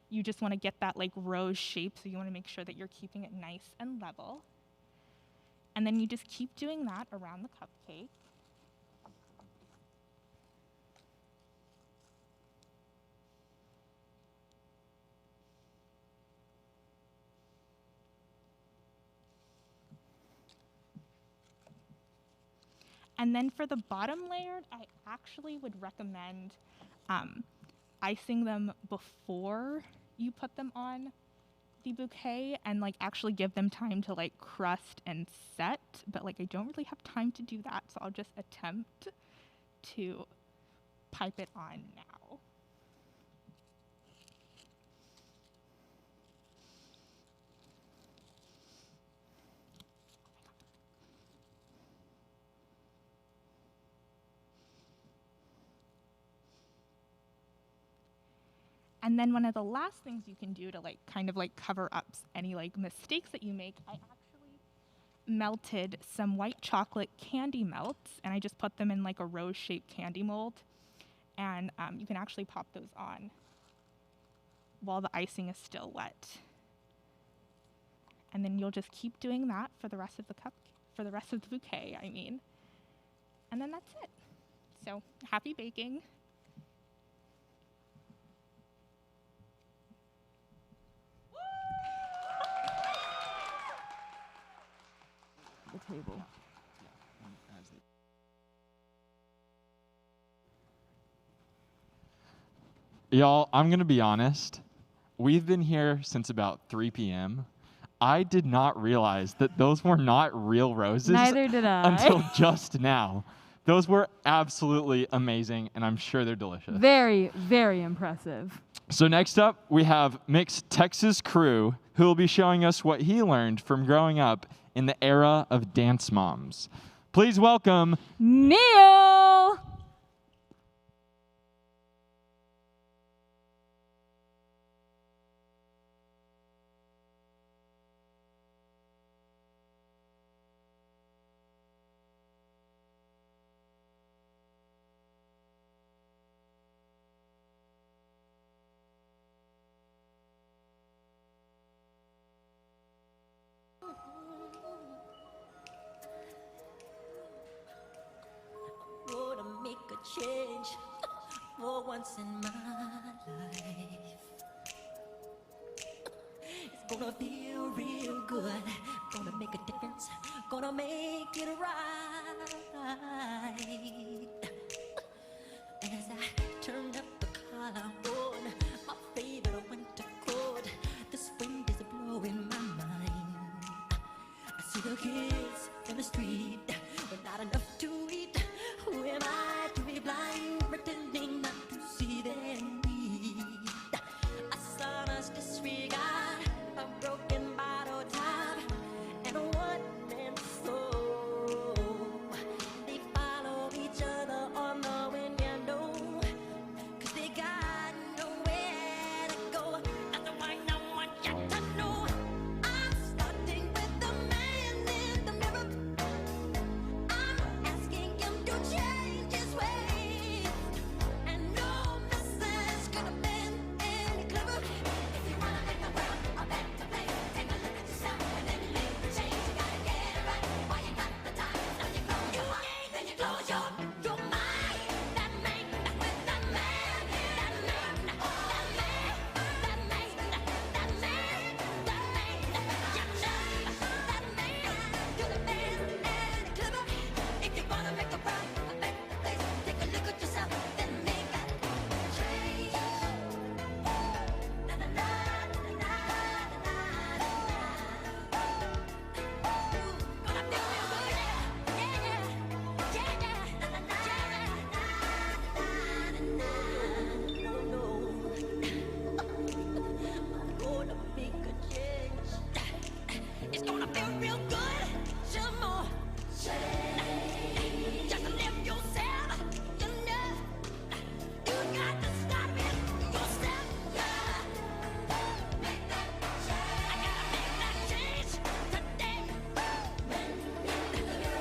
you just want to get that like rose shape, so you want to make sure that you're keeping it nice and level. And then you just keep doing that around the cupcake. And then for the bottom layer, I actually would recommend icing them before you put them on the bouquet and like actually give them time to like crust and set. But like I don't really have time to do that, so I'll just attempt to pipe it on now. And then one of the last things you can do to like kind of like cover up any like mistakes that you make, I actually melted some white chocolate candy melts, and I just put them in like a rose-shaped candy mold. And you can actually pop those on while the icing is still wet. And then you'll just keep doing that for the rest of the bouquet, I mean. And then that's it. So, happy baking. The table. Y'all, I'm going to be honest. We've been here since about 3 p.m. I did not realize that those were not real roses. Neither did I. Until just now. Those were absolutely amazing, and I'm sure they're delicious. Very, very impressive. So next up, we have Mixed Texas Crew, who will be showing us what he learned from growing up in the era of dance moms. Please welcome Neil! Gonna make a change for once in my life. It's gonna feel real good. Gonna make a difference. Gonna make it right. As I turn up the collar on my favorite winter coat, this wind is blowing my mind. I see the kids in the street, but not enough to eat. Who am I to be blind, pretending not to see their need? A son's disregard, a broken bottle top, and a one-man soul. They follow each other on the window, 'cause they got nowhere to go. That's why no one got to know. I'm starting with the man in the mirror. I'm asking him to change his ways, and no message could have been any clever. If you wanna make the world a better place, take a look at yourself and then make the change. You gotta get it right while you got the time. Now you close your eyes, then you close your mind. That man, with that man, that man, that man, that man, that man, that man, you know, that man could have been any clever. If you wanna make the world a better place, take a look at yourself, then make that change. Na na na na na na na. Gonna feel real good, yeah, yeah, yeah, yeah. Na na na na na na. No, I'm gonna make a change. It's gonna feel real good. Some more change. Just live yourself. You know, you got to start with yourself. Make that change. I gotta make that change today.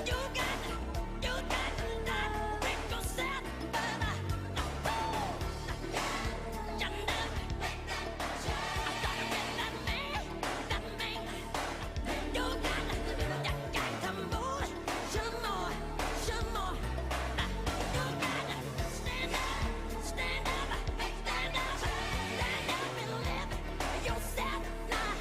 You got to start with yourself. You know, make that change. I started with that man, that man. You got to move some more. You got to stand up, stand up and live yourself now.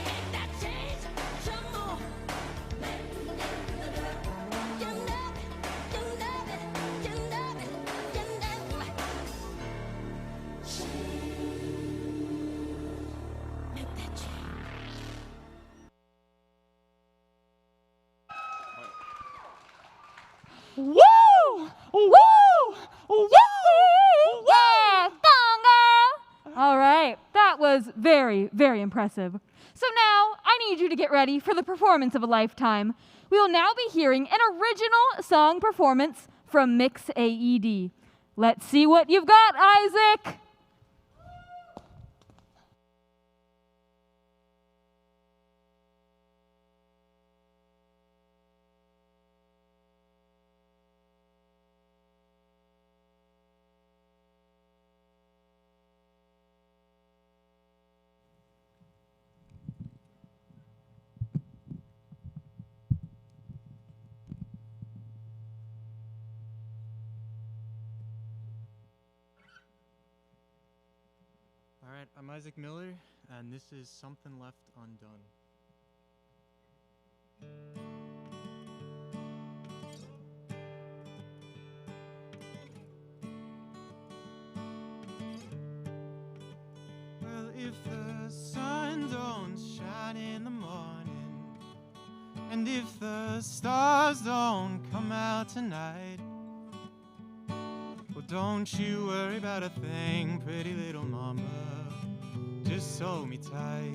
Make that change some more. You love it, you love it, you love it, you love it. Make that change. Woo! Woo! Woo! Yeah! Thonga! All right, that was very, very impressive. So now I need you to get ready for the performance of a lifetime. We will now be hearing an original song performance from Mix AED. Let's see what you've got, Isaac. Alright, I'm Isaac Miller, and this is Something Left Undone. Well, if the sun don't shine in the morning, and if the stars don't come out tonight, well, don't you worry about a thing, pretty little mama. Just hold me tight.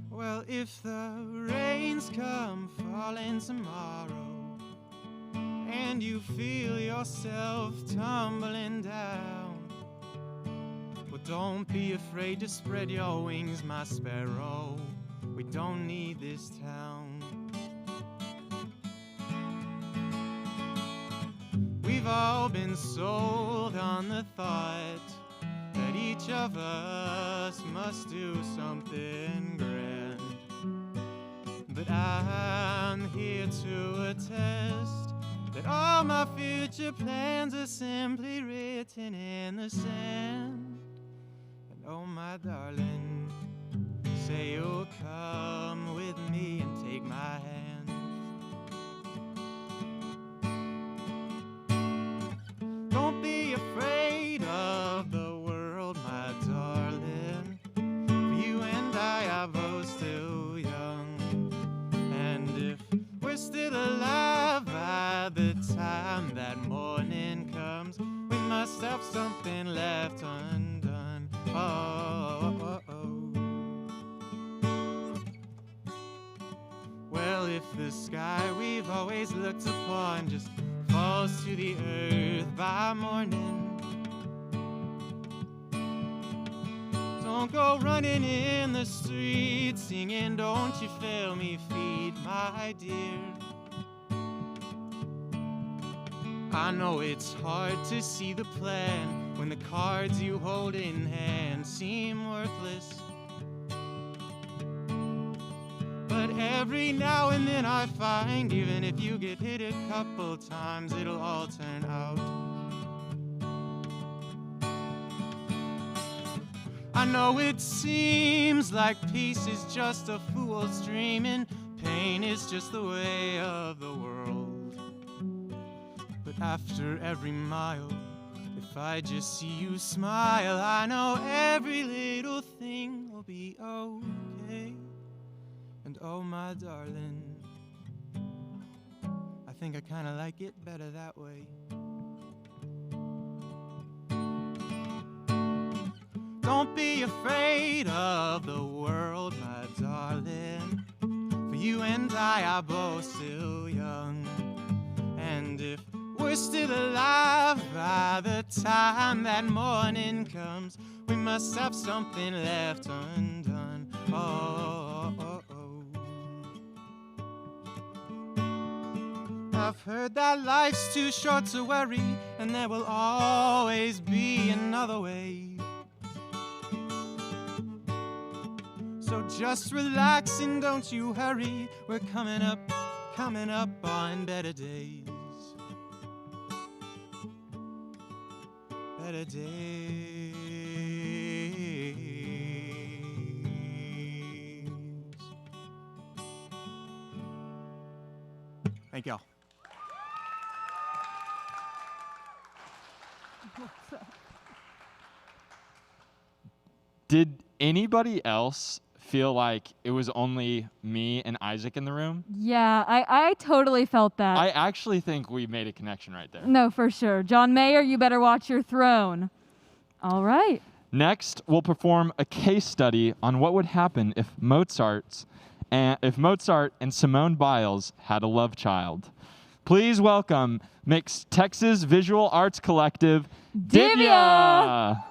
Well, if the rains come falling tomorrow, and you feel yourself tumbling down, well, don't be afraid to spread your wings, my sparrow. We don't need this town. We've all been sold on the thought that each of us must do something grand. But I'm here to attest that all my future plans are simply written in the sand. And oh, my darling, say you'll come with me and take my hand. Don't be afraid of the world, my darling, for you and I are both still young. And if we're still alive by the time that morning comes, we must have something left undone. Oh, oh, oh. Well, if the sky we've always looked upon just falls to the earth by morning, don't go running in the street singing, don't you fail me, feed my dear. I know it's hard to see the plan when the cards you hold in hand seem worthless. But every now and then I find, even if you get hit a couple times, it'll all turn out. I know it seems like peace is just a fool's dream and pain is just the way of the world. But after every mile, if I just see you smile, I know every little thing will be okay. And oh, my darling, I think I kinda like it better that way. Don't be afraid of the world, my darling, for you and I are both still young. And if we're still alive by the time that morning comes, we must have something left undone. Oh, oh, oh. I've heard that life's too short to worry, and there will always be another way. So just relax and don't you hurry, we're coming up on better days. Better days. Thank y'all. Did anybody else feel like it was only me and Isaac in the room? Yeah, I totally felt that. I actually think we made a connection right there. No, for sure. John Mayer, you better watch your throne. All right. Next, we'll perform a case study on what would happen if Mozart and Simone Biles had a love child. Please welcome Mixed Texas Visual Arts Collective, Divya.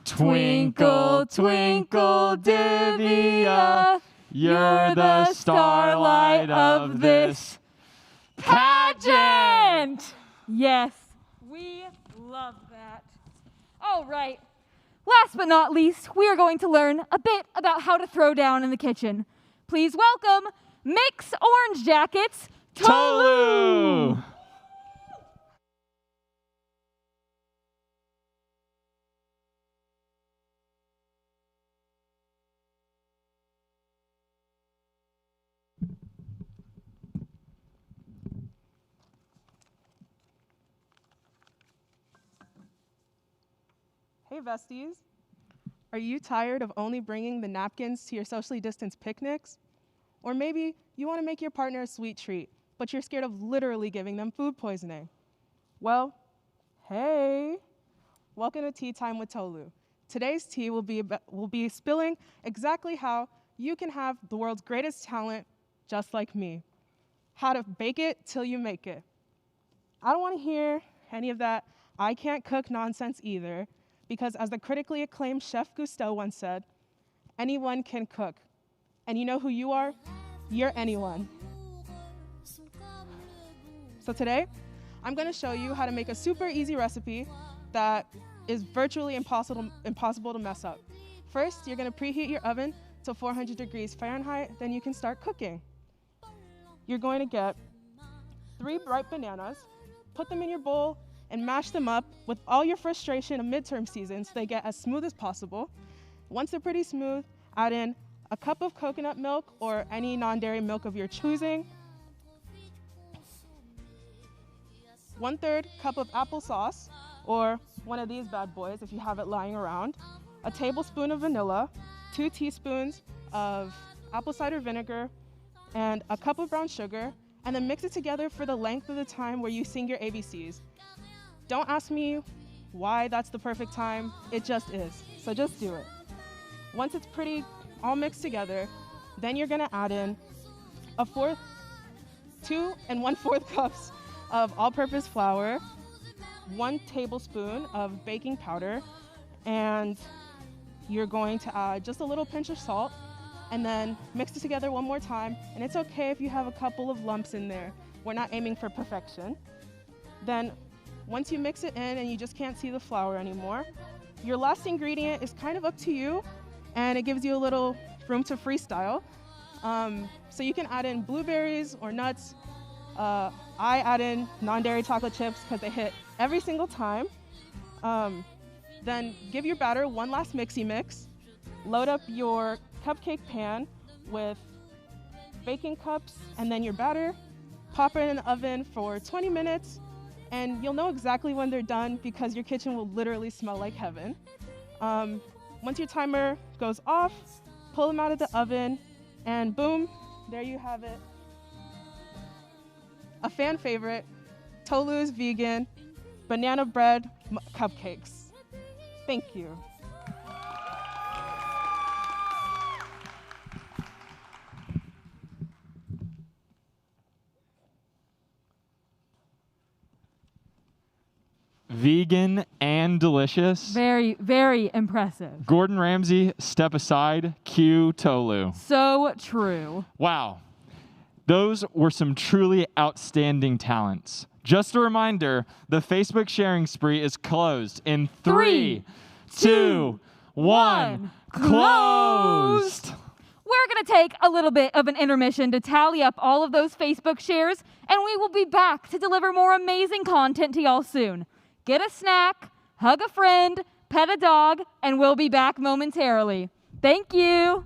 Twinkle, twinkle, Divya, you're the starlight of this pageant. Yes, we love that. All right. Last but not least, we are going to learn a bit about how to throw down in the kitchen. Please welcome Mix Orange Jackets, Tolu. Hey besties, are you tired of only bringing the napkins to your socially distanced picnics? Or maybe you want to make your partner a sweet treat, but you're scared of literally giving them food poisoning. Well, hey, welcome to Tea Time with Tolu. Today's tea will be spilling exactly how you can have the world's greatest talent just like me. How to bake it till you make it. I don't want to hear any of that I can't cook nonsense either, because as the critically acclaimed Chef Gusteau once said, anyone can cook. And you know who you are? You're anyone. So today, I'm going to show you how to make a super easy recipe that is virtually impossible to mess up. First, you're going to preheat your oven to 400 degrees Fahrenheit, then you can start cooking. You're going to get 3 ripe bananas, put them in your bowl, and mash them up with all your frustration of midterm season so they get as smooth as possible. Once they're pretty smooth, add in a cup of coconut milk or any non-dairy milk of your choosing, 1/3 cup of applesauce, or one of these bad boys if you have it lying around, a tablespoon of vanilla, 2 teaspoons of apple cider vinegar, and a cup of brown sugar, and then mix it together for the length of the time where you sing your ABCs. Don't ask me why that's the perfect time, it just is, so just do it. Once it's pretty all mixed together, then you're gonna add in 2 1/4 cups of all-purpose flour, 1 tablespoon of baking powder, and you're going to add just a little pinch of salt, and then mix it together one more time, and it's okay if you have a couple of lumps in there. We're not aiming for perfection. Then once you mix it in and you just can't see the flour anymore, your last ingredient is kind of up to you, and it gives you a little room to freestyle. So you can add in blueberries or nuts. I add in non-dairy chocolate chips because they hit every single time. Then give your batter one last mixy mix. Load up your cupcake pan with baking cups and then your batter. Pop it in the oven for 20 minutes. And you'll know exactly when they're done because your kitchen will literally smell like heaven. Once your timer goes off, pull them out of the oven, and boom, there you have it. A fan favorite, Tolu's vegan banana bread cupcakes. Thank you. Vegan and delicious. Very, very impressive. Gordon Ramsay, step aside, cue Tolu. So true. Wow. Those were some truly outstanding talents. Just a reminder, the Facebook sharing spree is closed in 3, 2, 1. Closed! We're going to take a little bit of an intermission to tally up all of those Facebook shares, and we will be back to deliver more amazing content to y'all soon. Get a snack, hug a friend, pet a dog, and we'll be back momentarily. Thank you.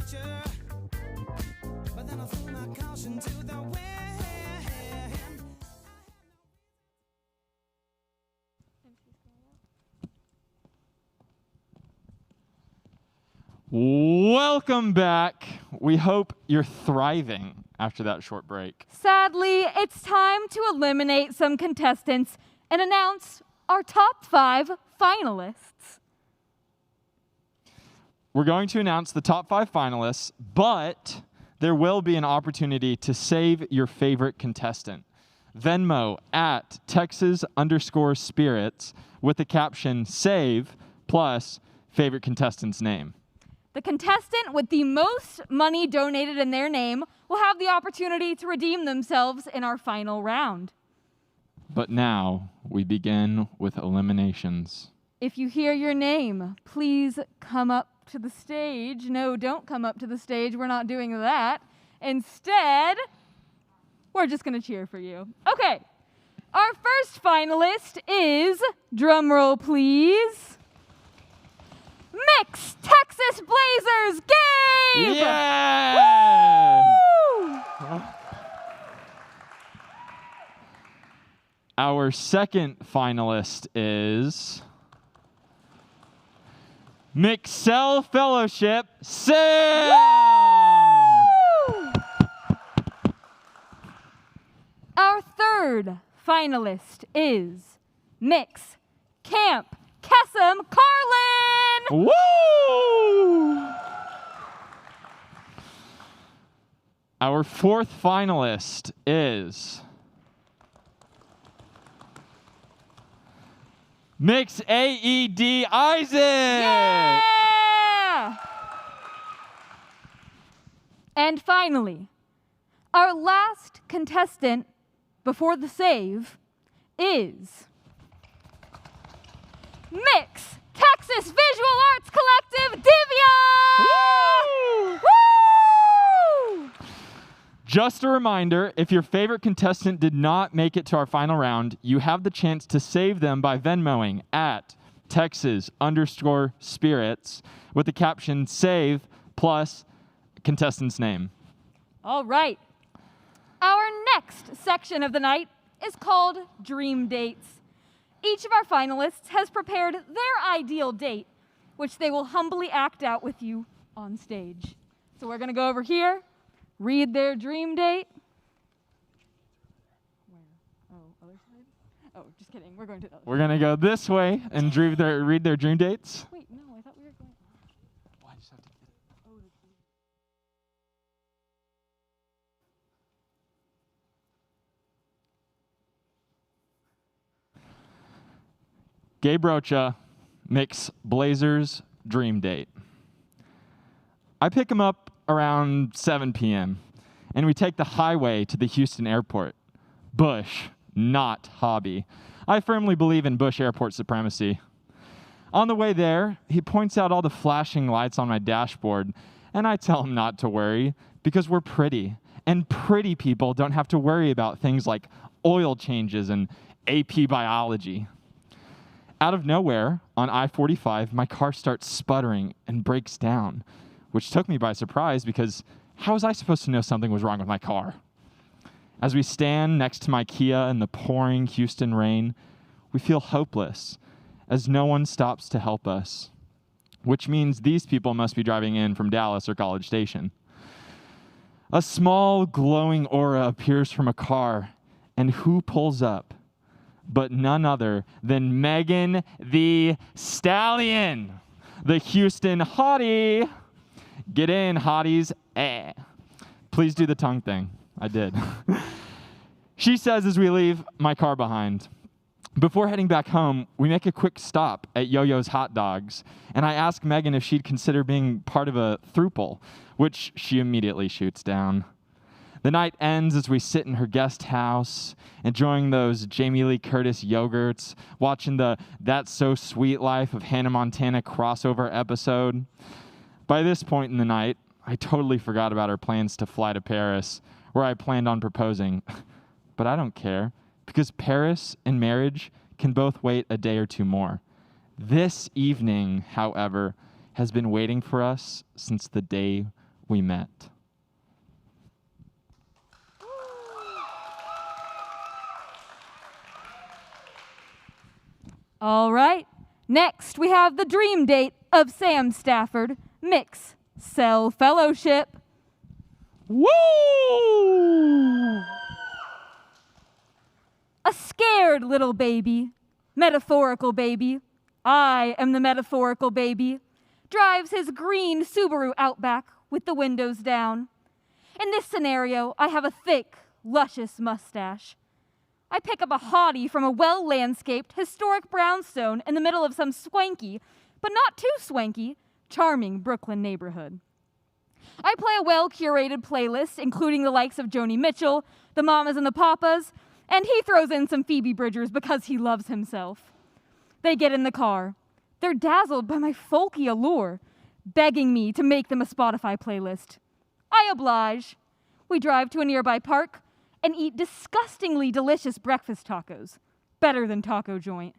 gesture. But then I threw my caution to the wind. Welcome back. We hope you're thriving after that short break. Sadly, it's time to eliminate some contestants and announce our top 5 finalists. We're going to announce the top 5 finalists, but there will be an opportunity to save your favorite contestant. Venmo at Texas_spirits with the caption save plus favorite contestant's name. The contestant with the most money donated in their name will have the opportunity to redeem themselves in our final round. But now we begin with eliminations. If you hear your name, please come up to the stage. No, don't come up to the stage. We're not doing that. Instead, we're just going to cheer for you. Okay. Our first finalist is, drumroll please, Mix Texas Blazers, Gabe! Yeah! Woo! Our second finalist is Mixel Fellowship, Sam! Woo! Our third finalist is Mix Camp Kesem, Carlyn! Woo! Our fourth finalist is Mix AED Isaac! Yeah! And finally, our last contestant before the save is Mix Texas Visual Arts Collective, Divya! Woo! Woo! Just a reminder, if your favorite contestant did not make it to our final round, you have the chance to save them by Venmoing at Texas_spirits with the caption save plus contestant's name. All right. Our next section of the night is called Dream Dates. Each of our finalists has prepared their ideal date, which they will humbly act out with you on stage. So we're going to go over here, read their dream date. Where? Oh, other side? Oh, just kidding. We're going to the other We're going to go this way and read their dream dates. Wait, no, I thought we were going. Why just have to get it? Gabe Rocha, Mix Blazers dream date. I pick him up around 7 p.m., and we take the highway to the Houston airport. Bush, not hobby. I firmly believe in Bush airport supremacy. On the way there, he points out all the flashing lights on my dashboard, and I tell him not to worry because we're pretty, and pretty people don't have to worry about things like oil changes and AP biology. Out of nowhere, on I-45, my car starts sputtering and breaks down, which took me by surprise because how was I supposed to know something was wrong with my car? As we stand next to my Kia in the pouring Houston rain, we feel hopeless as no one stops to help us, which means these people must be driving in from Dallas or College Station. A small glowing aura appears from a car, and who pulls up but none other than Megan the Stallion, the Houston hottie. Get in, hotties. Eh. Please do the tongue thing. I did. She says as we leave my car behind. Before heading back home, we make a quick stop at Yo-Yo's Hot Dogs, and I ask Megan if she'd consider being part of a throuple, which she immediately shoots down. The night ends as we sit in her guest house, enjoying those Jamie Lee Curtis yogurts, watching the That's So Sweet Life of Hannah Montana crossover episode. By this point in the night, I totally forgot about our plans to fly to Paris, where I planned on proposing. But I don't care, because Paris and marriage can both wait a day or two more. This evening, however, has been waiting for us since the day we met. All right. Next, we have the dream date of Sam Stafford, Mix Cell Fellowship. Woo! A scared little baby, metaphorical baby. I am the metaphorical baby. Drives his green Subaru Outback with the windows down. In this scenario, I have a thick, luscious mustache. I pick up a hottie from a well-landscaped, historic brownstone in the middle of some swanky, but not too swanky, charming Brooklyn neighborhood. I play a well-curated playlist, including the likes of Joni Mitchell, the Mamas and the Papas, and he throws in some Phoebe Bridgers because he loves himself. They get in the car. They're dazzled by my folky allure, begging me to make them a Spotify playlist. I oblige. We drive to a nearby park and eat disgustingly delicious breakfast tacos, better than taco joint.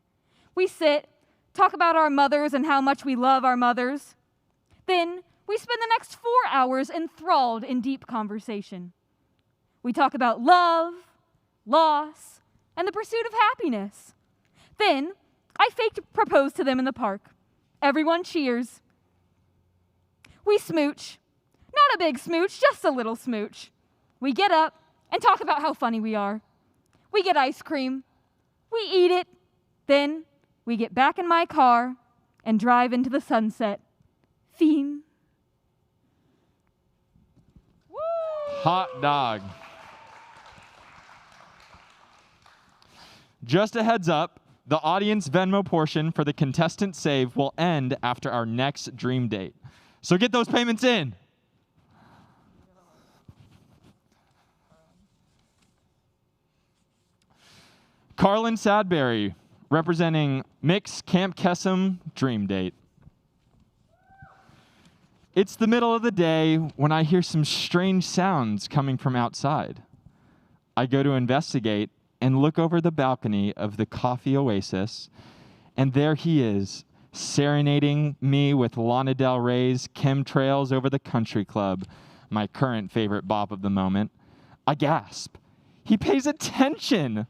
We sit, talk about our mothers and how much we love our mothers. Then we spend the next 4 hours enthralled in deep conversation. We talk about love, loss, and the pursuit of happiness. Then I faked propose to them in the park. Everyone cheers. We smooch. Not a big smooch, just a little smooch. We get up and talk about how funny we are. We get ice cream. We eat it. Then we get back in my car and drive into the sunset. Fiend. Hot dog. Just a heads up, the audience Venmo portion for the contestant save will end after our next dream date. So get those payments in. Carlyn Sadberry, representing Mix Camp Kesem Dream Date. It's the middle of the day when I hear some strange sounds coming from outside. I go to investigate and look over the balcony of the Coffee Oasis, and there he is, serenading me with Lana Del Rey's Chemtrails Over the Country Club, my current favorite bop of the moment. I gasp. He pays attention.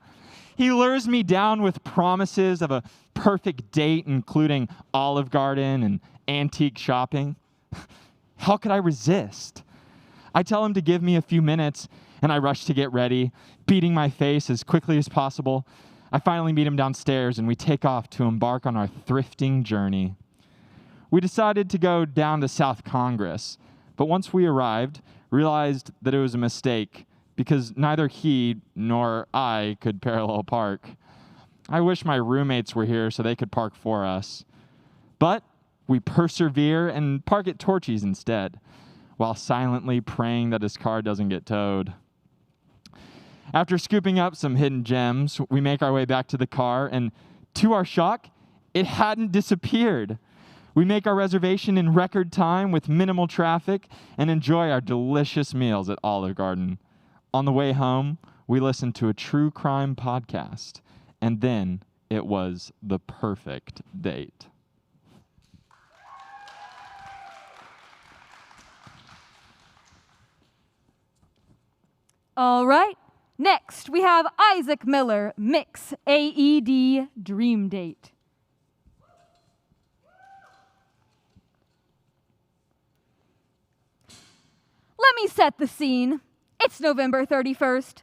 He lures me down with promises of a perfect date, including Olive Garden and antique shopping. How could I resist? I tell him to give me a few minutes, and I rush to get ready, beating my face as quickly as possible. I finally meet him downstairs, and we take off to embark on our thrifting journey. We decided to go down to South Congress, but once we arrived, realized that it was a mistake, because neither he nor I could parallel park. I wish my roommates were here so they could park for us. But we persevere and park at Torchy's instead, while silently praying that his car doesn't get towed. After scooping up some hidden gems, we make our way back to the car, and to our shock, it hadn't disappeared. We make our reservation in record time with minimal traffic and enjoy our delicious meals at Olive Garden. On the way home, we listened to a true crime podcast, and then it was the perfect date. All right. Next, we have Isaac Miller, Mix AED Dream Date. Let me set the scene. It's November 31st.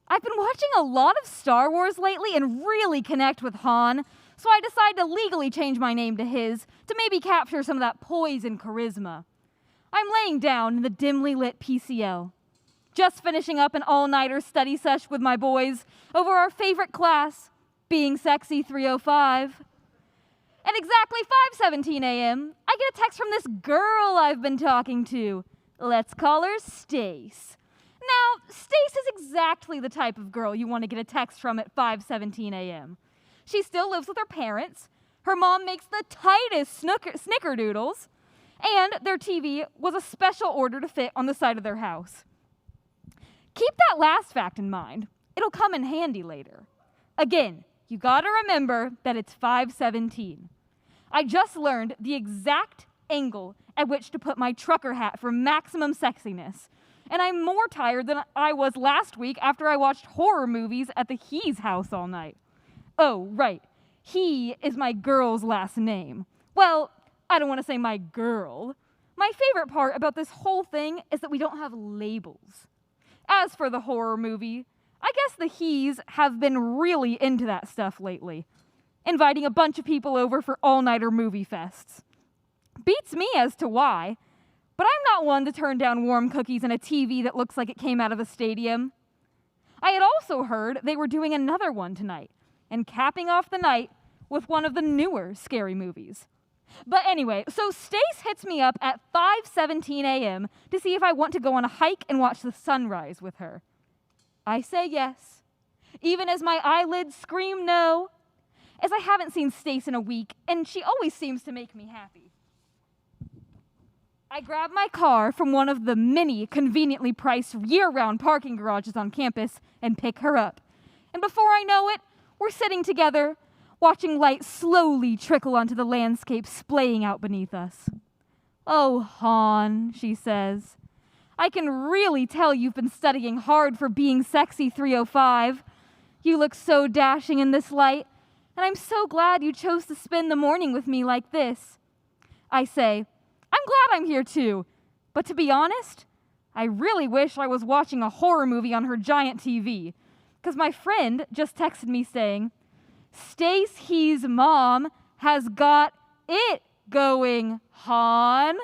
I've been watching a lot of Star Wars lately and really connect with Han, so I decided to legally change my name to his to maybe capture some of that poise and charisma. I'm laying down in the dimly lit PCL, just finishing up an all-nighter study sesh with my boys over our favorite class, Being Sexy 305. At exactly 5:17 a.m., I get a text from this girl I've been talking to. Let's call her Stace. Now, Stace is exactly the type of girl you want to get a text from at 5:17 a.m. She still lives with her parents. Her mom makes the tightest snickerdoodles, and their TV was a special order to fit on the side of their house. Keep that last fact in mind. It'll come in handy later. Again, you gotta remember that it's 5:17. I just learned the exact angle at which to put my trucker hat for maximum sexiness. And I'm more tired than I was last week after I watched horror movies at the He's house all night. Oh, right. He is my girl's last name. Well, I don't want to say my girl. My favorite part about this whole thing is that we don't have labels. As for the horror movie, I guess the He's have been really into that stuff lately, inviting a bunch of people over for all-nighter movie fests. Beats me as to why, but I'm not one to turn down warm cookies and a TV that looks like it came out of a stadium. I had also heard they were doing another one tonight, and capping off the night with one of the newer scary movies. But anyway, so Stace hits me up at 5:17 a.m. to see if I want to go on a hike and watch the sunrise with her. I say yes, even as my eyelids scream no, as I haven't seen Stace in a week, and she always seems to make me happy. I grab my car from one of the many conveniently priced year-round parking garages on campus and pick her up. And before I know it, we're sitting together, watching light slowly trickle onto the landscape splaying out beneath us. Oh, Han, she says, I can really tell you've been studying hard for being sexy 305. You look so dashing in this light, and I'm so glad you chose to spend the morning with me like this. I say, I'm glad I'm here too, but to be honest, I really wish I was watching a horror movie on her giant TV, because my friend just texted me saying, Stace He's mom has got it going, Han.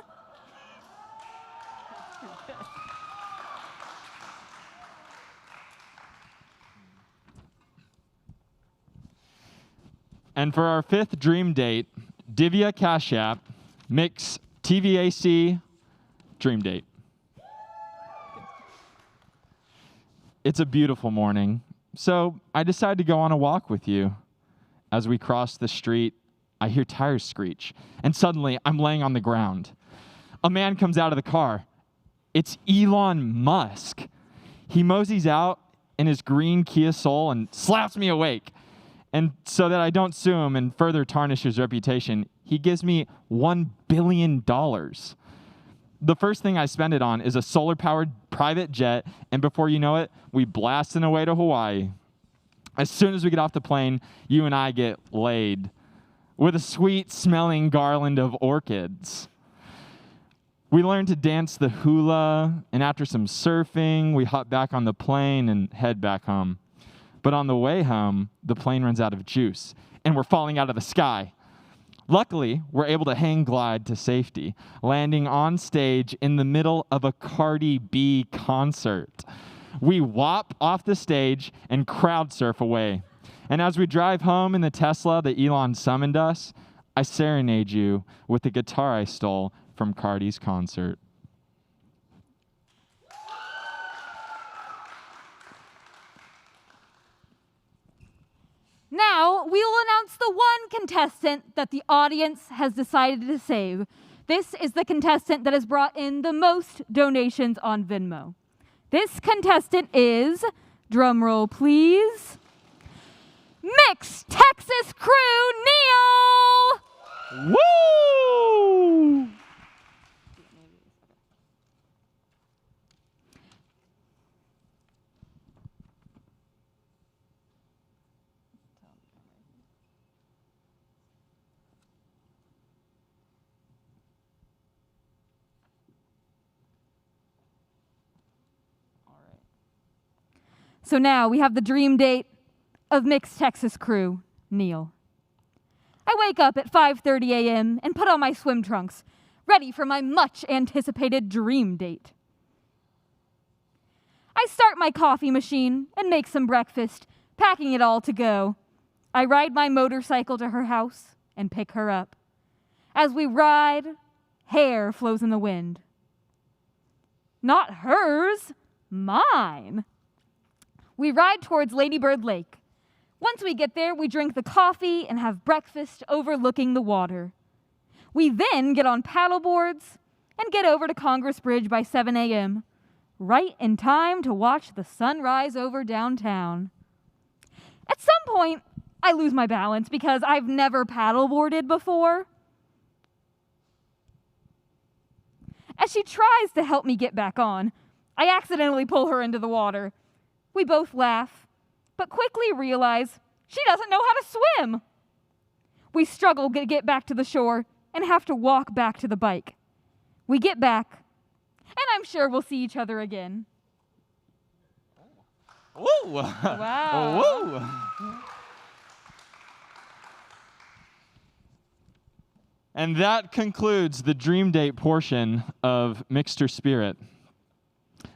And for our fifth dream date, Divya Kashyap, mix TVAC dream date. It's a beautiful morning, so I decided to go on a walk with you. As we cross the street, I hear tires screech, and suddenly I'm laying on the ground. A man comes out of the car. It's Elon Musk. He moseys out in his green Kia Soul and slaps me awake. And so that I don't sue him and further tarnish his reputation, he gives me $1 billion. The first thing I spend it on is a solar-powered private jet, and before you know it, we blasting away to Hawaii. As soon as we get off the plane, you and I get laid with a sweet-smelling garland of orchids. We learn to dance the hula, and after some surfing, we hop back on the plane and head back home. But on the way home, the plane runs out of juice, and we're falling out of the sky. Luckily, we're able to hang glide to safety, landing on stage in the middle of a Cardi B concert. We whop off the stage and crowd surf away. And as we drive home in the Tesla that Elon summoned us, I serenade you with the guitar I stole from Cardi's concert. Now, we will announce the one contestant that the audience has decided to save. This is the contestant that has brought in the most donations on Venmo. This contestant is, drumroll please, Mixed Texas Crew Neil! Woo! So now we have the dream date of Mixed Texas Crew, Neil. I wake up at 5:30 a.m. and put on my swim trunks, ready for my much-anticipated dream date. I start my coffee machine and make some breakfast, packing it all to go. I ride my motorcycle to her house and pick her up. As we ride, hair flows in the wind. Not hers, mine. We ride towards Ladybird Lake. Once we get there, we drink the coffee and have breakfast overlooking the water. We then get on paddle boards and get over to Congress Bridge by 7 a.m., right in time to watch the sunrise over downtown. At some point, I lose my balance because I've never paddleboarded before. As she tries to help me get back on, I accidentally pull her into the water. We both laugh, but quickly realize she doesn't know how to swim. We struggle to get back to the shore and have to walk back to the bike. We get back, and I'm sure we'll see each other again. Woo! Wow. Woo! And that concludes the dream date portion of Mixed Spirit.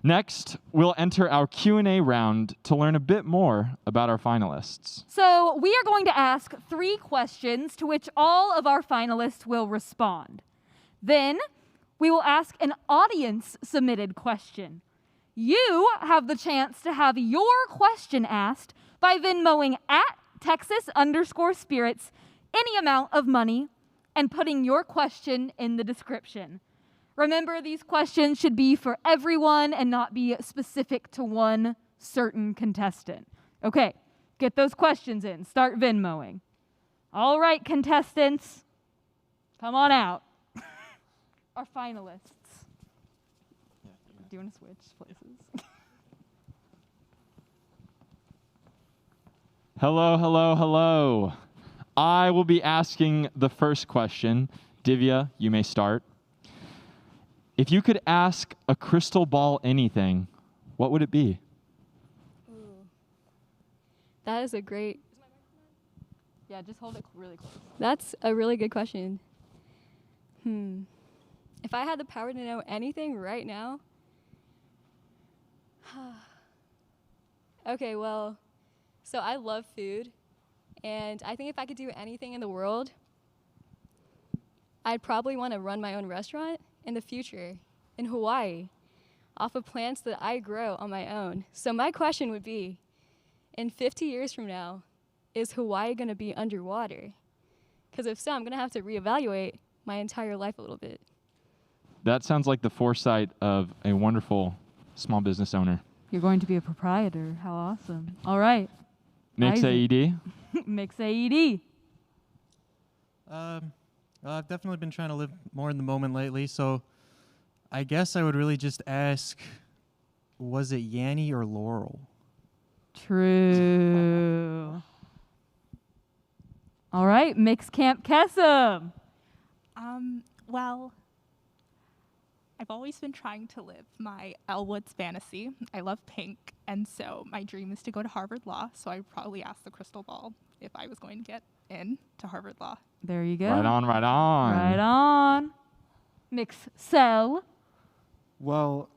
Next, we'll enter our Q&A round to learn a bit more about our finalists. So we are going to ask 3 questions to which all of our finalists will respond. Then we will ask an audience-submitted question. You have the chance to have your question asked by Venmoing at Texas_spirits any amount of money and putting your question in the description. Remember, these questions should be for everyone and not be specific to one certain contestant. Okay, get those questions in. Start Venmoing. All right, contestants, come on out. Our finalists. Do you want to switch places? Hello, hello, hello. I will be asking the first question. Divya, you may start. If you could ask a crystal ball anything, what would it be? That is a great... Yeah, just hold it really close. That's a really good question. If I had the power to know anything right now... Okay, well, so I love food, and I think if I could do anything in the world, I'd probably want to run my own restaurant in the future in Hawaii off of plants that I grow on my own. So my question would be, in 50 years from now, is Hawaii going to be underwater? Because if so, I'm going to have to reevaluate my entire life a little bit. That sounds like the foresight of a wonderful small business owner. You're going to be a proprietor. How awesome. All right. Mix Isaac. AED. Mix AED. I've definitely been trying to live more in the moment lately, so I guess I would really just ask, was it Yanni or Laurel? True. All right, Mix Camp Kesem. Well, I've always been trying to live my Elwood's fantasy. I love pink, and so my dream is to go to Harvard Law, so I would probably ask the crystal ball if I was going to get in to Harvard Law. There you go. Right on, right on. Right on. Mix Cell. Well,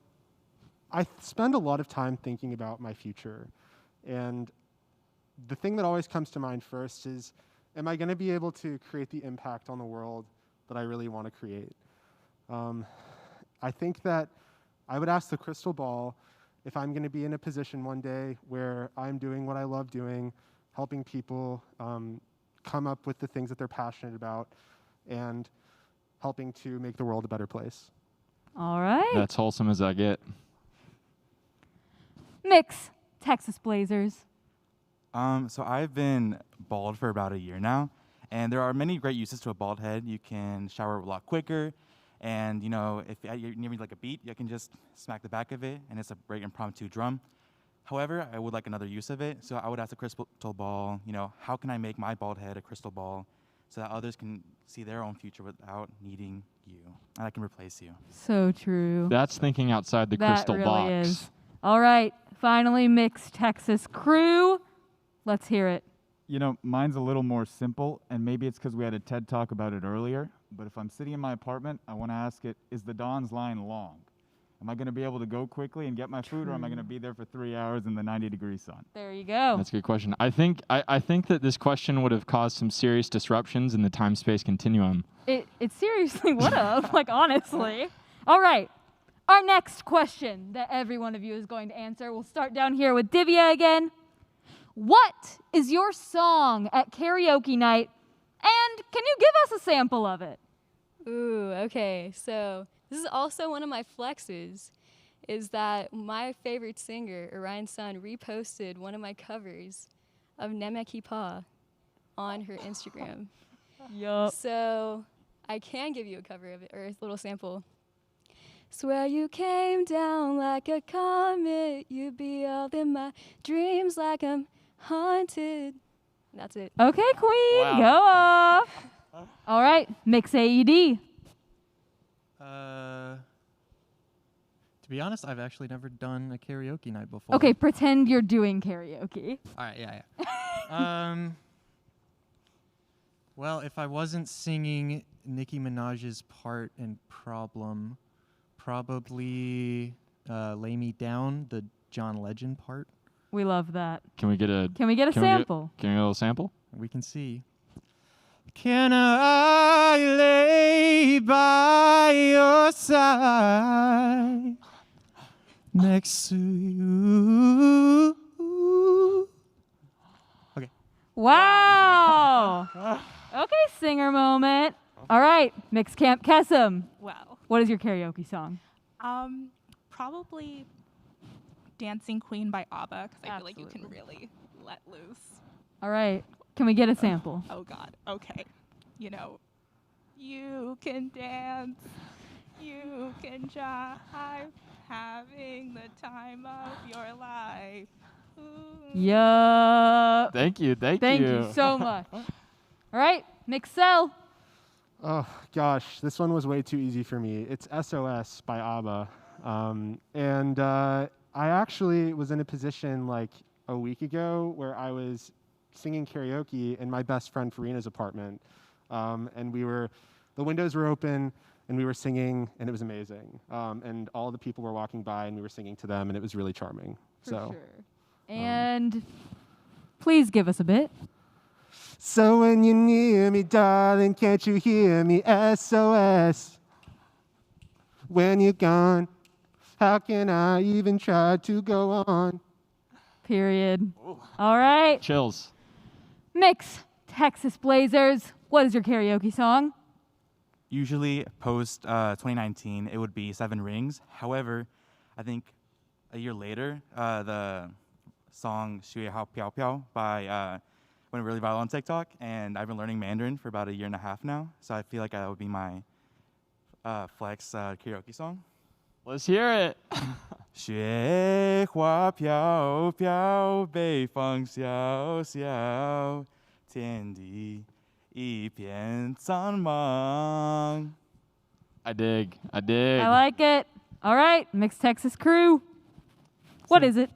I spend a lot of time thinking about my future, and the thing that always comes to mind first is, am I going to be able to create the impact on the world that I really want to create? I think that I would ask the crystal ball if I'm going to be in a position one day where I'm doing what I love doing, helping people come up with the things that they're passionate about, and helping to make the world a better place. All right. That's wholesome as I get. Mix Texas Blazers. So I've been bald for about a year now, and there are many great uses to a bald head. You can shower a lot quicker, and you know, if you need like a beat, you can just smack the back of it, and it's a great impromptu drum. However, I would like another use of it, so I would ask the crystal ball, you know, how can I make my bald head a crystal ball so that others can see their own future without needing you, and I can replace you. So true. That's thinking outside the crystal really box. Is. All right, finally, Mix Texas Crew. Let's hear it. You know, mine's a little more simple, and maybe it's because we had a TED Talk about it earlier, but if I'm sitting in my apartment, I want to ask it, is the Don's line long? Am I going to be able to go quickly and get my food, or am I going to be there for 3 hours in the 90-degree sun? There you go. That's a good question. I think that this question would have caused some serious disruptions in the time-space continuum. It seriously would have, like, honestly. All right, our next question that every one of you is going to answer. We'll start down here with Divya again. What is your song at karaoke night, and can you give us a sample of it? Ooh, okay. So this is also one of my flexes, is that my favorite singer, Orion's Son, reposted one of my covers of Nemeki Pa on her Instagram. Yup. So I can give you a cover of it, or a little sample. Swear you came down like a comet. You be all in my dreams like I'm haunted. That's it. Okay, Queen, Wow. go off. All right, mix AED. To be honest, I've actually never done a karaoke night before. Okay, pretend you're doing karaoke. All right, yeah. Well, if I wasn't singing Nicki Minaj's part in Problem, probably Lay Me Down, the John Legend part. We love that. Can we get a Can we get a sample? Can we get a little sample? We can see. Can I lay by your side next to you? Okay. Wow. Okay, singer moment. All right, mix camp Kesem. Wow. What is your karaoke song? Probably Dancing Queen by ABBA, because I feel like you can really let loose. All right, can we get a sample? Oh God. Okay. You know, you can dance, you can jive, having the time of your life. Yup. Thank you. Thank Thank you. you so much. All right, Mixel. Oh gosh, this one was way too easy for me. It's SOS by ABBA. I actually was in a position like a week ago where I was singing karaoke in my best friend Farina's apartment. And the windows were open and we were singing and it was amazing. And all the people were walking by and we were singing to them and it was really charming. For sure. And please give us a bit. So when you're near me, darling, can't you hear me? SOS. When you're gone, how can I even try to go on? Period. All right. Chills. Mix Texas Blazers. What is your karaoke song? Usually post 2019, it would be Seven Rings. However, I think a year later, the song Shui Hao Piao Piao by went really viral on TikTok, and I've been learning Mandarin for about a year and a half now. So I feel like that would be my flex karaoke song. Let's hear it. 雪花飘飘，北风萧萧，天地一片苍茫。 I dig. I dig. I like it. All right, Mixed Texas Crew. What is it?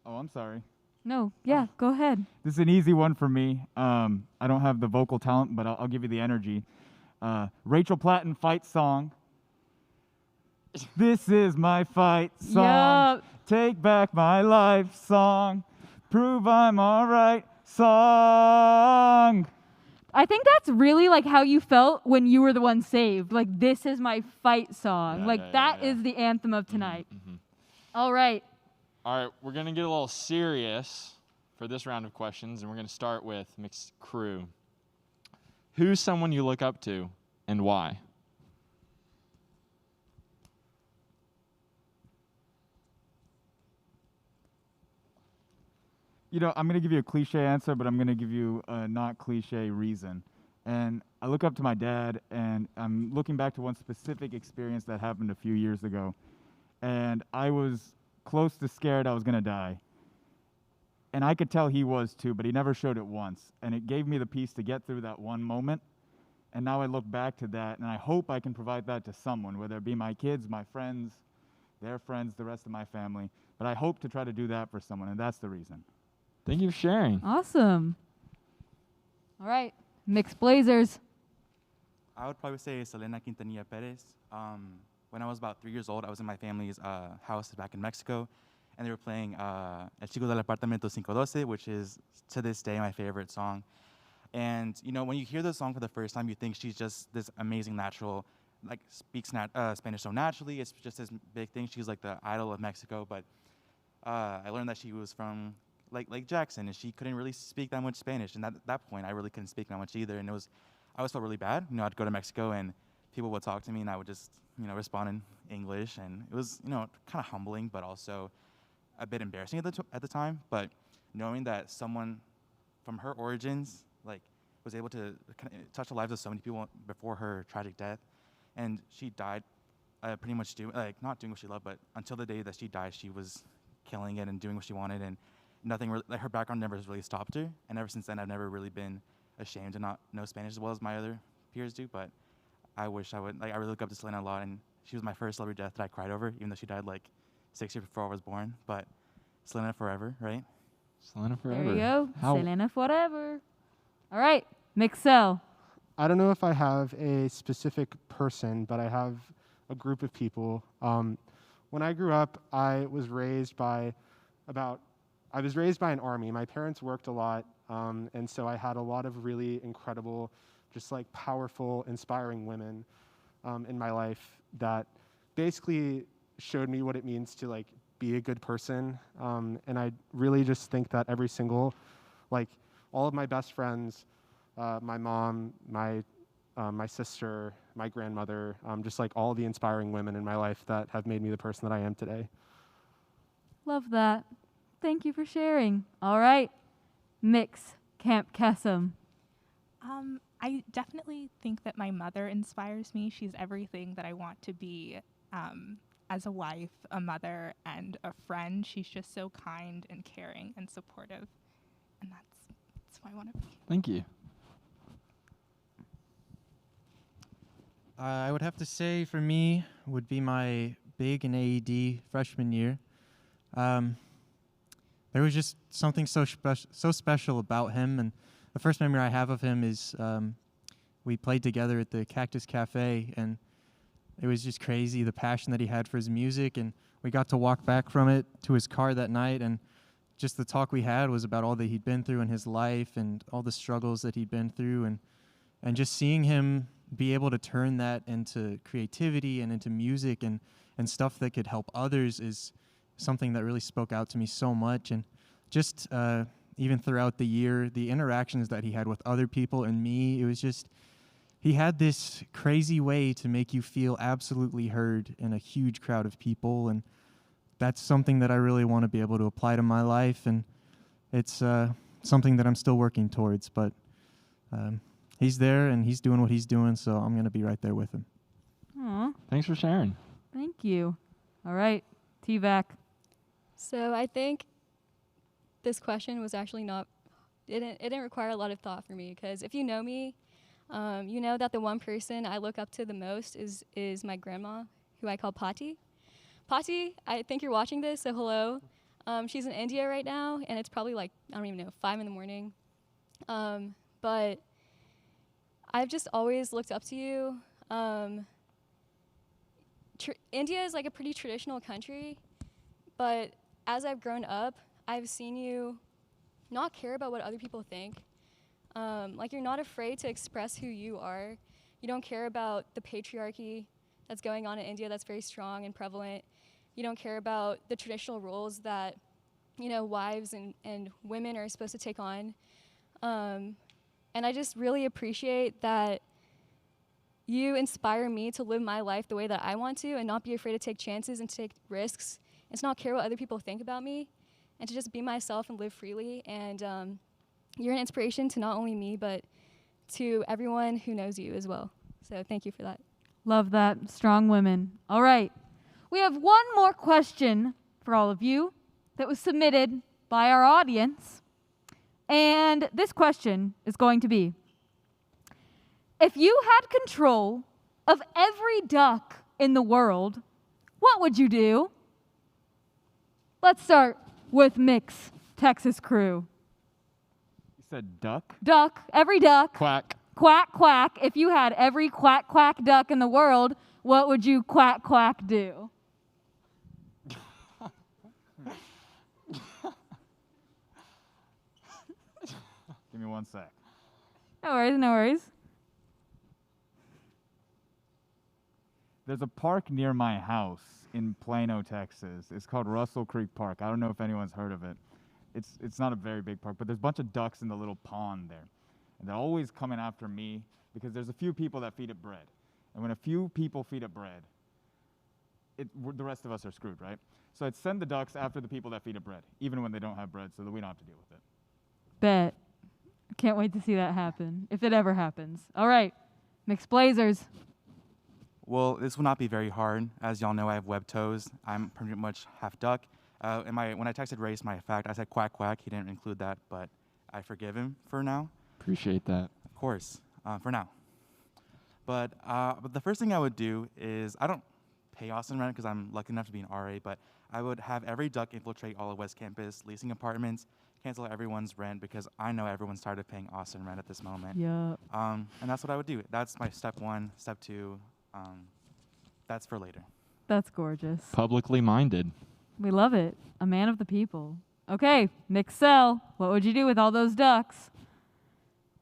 Oh, I'm sorry. No, yeah, go ahead. This is an easy one for me. I don't have the vocal talent, but I'll give you the energy. Rachel Platten fight song. This is my fight song. Yup. Take back my life song. Prove I'm all right song. I think that's really like how you felt when you were the one saved. Like, this is my fight song. That is the anthem of tonight. All right. All right, we're going to get a little serious for this round of questions, and we're going to start with Mixed Crew. Who's someone you look up to, and why? You know, I'm going to give you a cliche answer, but I'm going to give you a not cliche reason. And I look up to my dad, and I'm looking back to one specific experience that happened a few years ago. And I was close to scared I was going to die. And I could tell he was too, but he never showed it once. And it gave me the peace to get through that one moment. And now I look back to that, and I hope I can provide that to someone, whether it be my kids, my friends, their friends, the rest of my family. But I hope to try to do that for someone, and that's the reason. Thank you for sharing. Awesome. All right, Mixed Blazers. I would probably say Selena Quintanilla Perez. When I was about 3 years old, I was in my family's house back in Mexico, and they were playing El Chico del Apartamento 512, which is, to this day, my favorite song. And, you know, when you hear the song for the first time, you think she's just this amazing natural, like, speaks Spanish so naturally. It's just this big thing. She's, like, the idol of Mexico. But I learned that she was from like Jackson, and she couldn't really speak that much Spanish. And at that point, I really couldn't speak that much either. And I always felt really bad. You know, I'd go to Mexico, and people would talk to me, and I would just, you know, respond in English. And it was, you know, kind of humbling, but also a bit embarrassing at the time. But knowing that someone from her origins, like, was able to touch the lives of so many people before her tragic death, and she died pretty much not doing what she loved, but until the day that she died, she was killing it and doing what she wanted, and her background never has really stopped her. And ever since then, I've never really been ashamed to not know Spanish as well as my other peers do. But I wish I would. I really look up to Selena a lot, and she was my first celebrity death that I cried over, even though she died 6 years before I was born. But Selena forever, right? Selena forever. There you go. Selena forever. All right, Mixel. I don't know if I have a specific person, but I have a group of people. When I grew up, I was raised by an army. My parents worked a lot, and so I had a lot of really incredible, just powerful, inspiring women in my life that basically showed me what it means to be a good person. And I really just think that every single, all of my best friends, my mom, my sister, my grandmother, just all the inspiring women in my life that have made me the person that I am today. Love that. Thank you for sharing. All right, Mix Camp Kesem. I definitely think that my mother inspires me. She's everything that I want to be as a wife, a mother, and a friend. She's just so kind and caring and supportive, and that's who I want to be. Thank you. I would have to say for me would be my big in AED freshman year. There was just something so special about him, and the first memory I have of him is we played together at the Cactus Cafe, and it was just crazy, the passion that he had for his music, and we got to walk back from it to his car that night, and just the talk we had was about all that he'd been through in his life and all the struggles that he'd been through, and just seeing him be able to turn that into creativity and into music and stuff that could help others is something that really spoke out to me so much. And just even throughout the year, the interactions that he had with other people and me, it was just, he had this crazy way to make you feel absolutely heard in a huge crowd of people. And that's something that I really want to be able to apply to my life. And it's something that I'm still working towards, but he's there and he's doing what he's doing, so I'm going to be right there with him. Aw. Thanks for sharing. Thank you. All right, T-Vac. So I think this question was actually it didn't require a lot of thought for me, because if you know me, you know that the one person I look up to the most is my grandma, who I call Pati. Pati, I think you're watching this, so hello. She's in India right now, and it's probably I don't even know, 5 in the morning. But I've just always looked up to you. India is a pretty traditional country, but as I've grown up, I've seen you not care about what other people think. You're not afraid to express who you are. You don't care about the patriarchy that's going on in India that's very strong and prevalent. You don't care about the traditional roles that, wives and women are supposed to take on. And I just really appreciate that you inspire me to live my life the way that I want to and not be afraid to take chances and take risks and to not care what other people think about me and to just be myself and live freely. And you're an inspiration to not only me, but to everyone who knows you as well. So thank you for that. Love that. Strong women. All right. We have one more question for all of you that was submitted by our audience. And this question is going to be, if you had control of every duck in the world, what would you do? Let's start with Mix Texas crew. You said duck? Duck, every duck. Quack. Quack, quack. If you had every quack, quack duck in the world, what would you quack, quack do? Give me 1 sec. No worries, no worries. There's a park near my house in Plano, Texas. It's called Russell Creek Park. I don't know if anyone's heard of it. It's not a very big park, but there's a bunch of ducks in the little pond there. And they're always coming after me because there's a few people that feed it bread. And when a few people feed it bread, the rest of us are screwed, right? So I'd send the ducks after the people that feed it bread, even when they don't have bread, so that we don't have to deal with it. Bet. I can't wait to see that happen, if it ever happens. All right, Mixed Blazers. Well, this will not be very hard. As y'all know, I have webbed toes. I'm pretty much half duck. When I texted Race my fact, I said quack quack. He didn't include that, but I forgive him for now. Appreciate that. Of course, for now. But the first thing I would do is, I don't pay Austin rent because I'm lucky enough to be an RA, but I would have every duck infiltrate all of West Campus, leasing apartments, cancel everyone's rent because I know everyone's tired of paying Austin rent at this moment. Yeah. And that's what I would do. That's my step 1. Step 2, that's for later. That's gorgeous. Publicly minded. We love it. A man of the people. Okay, Mixel, what would you do with all those ducks?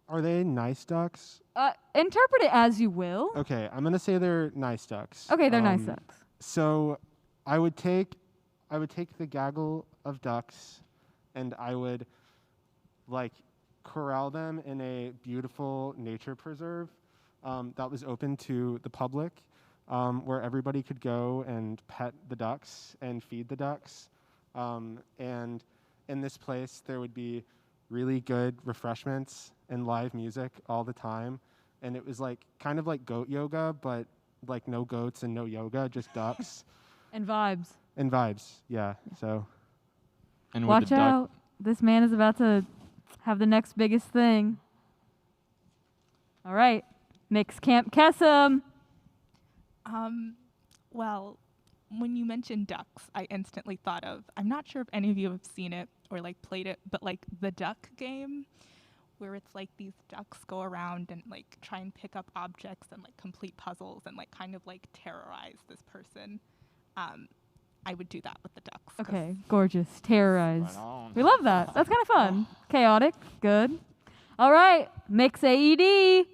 Are they nice ducks? Interpret it as you will. Okay, I'm gonna say they're nice ducks. Okay, they're nice ducks. So I would take the gaggle of ducks and I would like corral them in a beautiful nature preserve that was open to the public, where everybody could go and pet the ducks and feed the ducks. And in this place, there would be really good refreshments and live music all the time. And it was like kind of like goat yoga, but like no goats and no yoga, just ducks. And vibes. And vibes, yeah. So. And with Watch the duck, out. This man is about to have the next biggest thing. All right. Mix Camp Kesem. Well, when you mentioned ducks, I instantly thought of, I'm not sure if any of you have seen it or like played it, but like the duck game, where it's like these ducks go around and like try and pick up objects and like complete puzzles and like kind of like terrorize this person. I would do that with the ducks. Okay, gorgeous. Terrorize. Right on. We love that. That's kind of fun. Chaotic. Good. All right. Mix AED.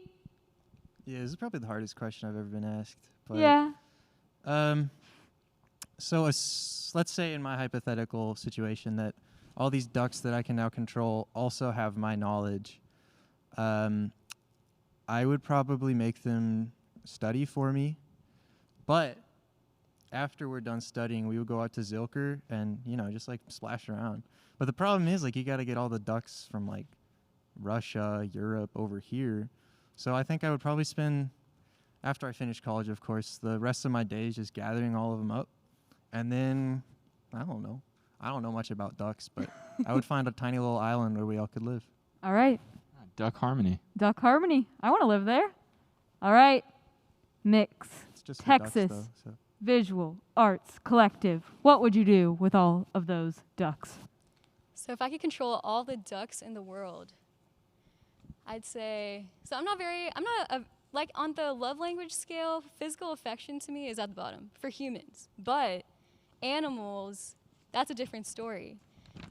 Yeah, this is probably the hardest question I've ever been asked. But, Yeah. So let's say in my hypothetical situation that all these ducks that I can now control also have my knowledge. I would probably make them study for me, but after we're done studying, we would go out to Zilker and, just like splash around. But the problem is, like, you got to get all the ducks from like Russia, Europe over here. So I think I would probably spend, after I finish college, of course, the rest of my days just gathering all of them up. And then, I don't know much about ducks, but I would find a tiny little island where we all could live. All right. Duck Harmony. Duck Harmony. I want to live there. All right. Mix. It's just for Texas. ducks, though, so. Visual Arts Collective. What would you do with all of those ducks? So if I could control all the ducks in the world, I'd say, so like on the love language scale, physical affection to me is at the bottom for humans. But animals, that's a different story.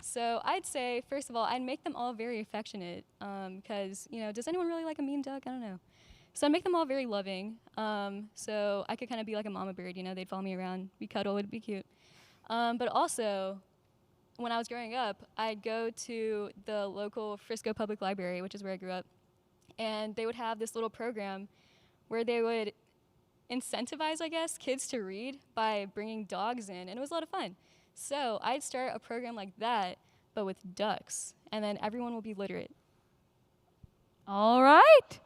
So I'd say, first of all, I'd make them all very affectionate because, does anyone really like a mean duck? I don't know. So I'd make them all very loving. So I could kind of be like a mama bird, they'd follow me around, be cuddle, it'd be cute. But also, when I was growing up, I'd go to the local Frisco Public Library, which is where I grew up, and they would have this little program where they would incentivize, I guess, kids to read by bringing dogs in, and it was a lot of fun. So I'd start a program like that, but with ducks, and then everyone will be literate. All right.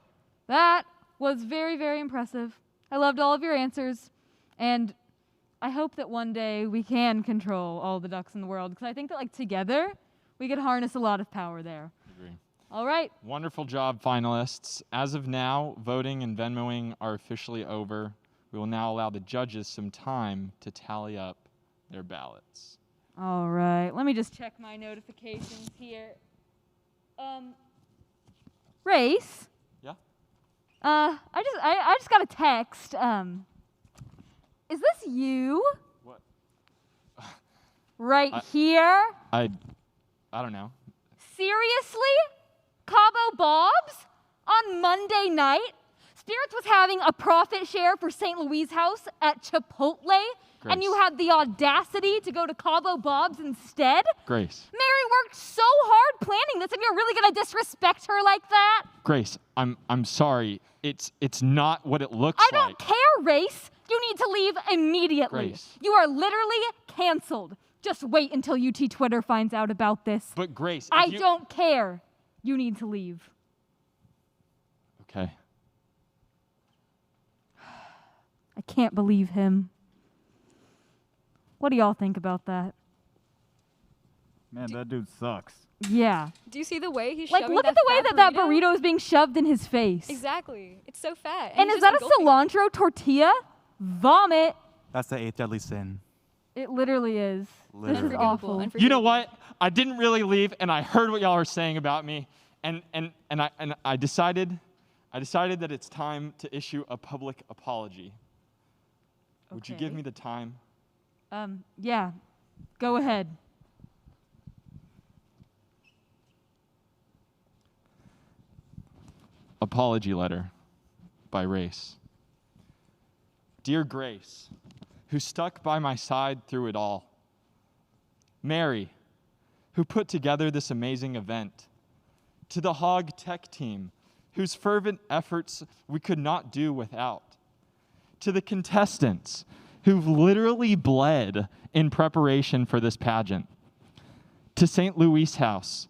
That was very, very impressive. I loved all of your answers, and I hope that one day we can control all the ducks in the world, because I think that together we could harness a lot of power there. Agree. All right. Wonderful job, finalists. As of now, voting and Venmoing are officially over. We will now allow the judges some time to tally up their ballots. All right. Let me just check my notifications here. Race. Yeah? I just got a text. Is this you? What? Right here? I don't know. Seriously? Cabo Bob's? On Monday night? Spirits was having a profit share for Saint Louise House at Chipotle, and you had the audacity to go to Cabo Bob's instead? Grace. Mary worked so hard planning this, and you're really gonna disrespect her like that? Grace, I'm sorry. It's not what it looks I don't care, Race. You need to leave immediately. Grace. You are literally canceled. Just wait until UT Twitter finds out about this. But Grace, I don't care. You need to leave. Okay. I can't believe him. What do y'all think about that? Man, that dude sucks. Yeah. Do you see the way he's Like, shoving look that at the way fat that burrito is being shoved in his face. Exactly. It's so fat. And he's is just that a engulfing it. cilantro tortilla? Vomit. That's the 8th deadly sin. It literally is. This is Literally. awful. You know what? I didn't really leave, and I heard what y'all were saying about me, and I decided that it's time to issue a public apology. Would you give me the time? Yeah. Go ahead. Apology letter by Race. Dear Grace, who stuck by my side through it all. Mary, who put together this amazing event. To the Hog Tech team, whose fervent efforts we could not do without. To the contestants, who've literally bled in preparation for this pageant. To Saint Louise House,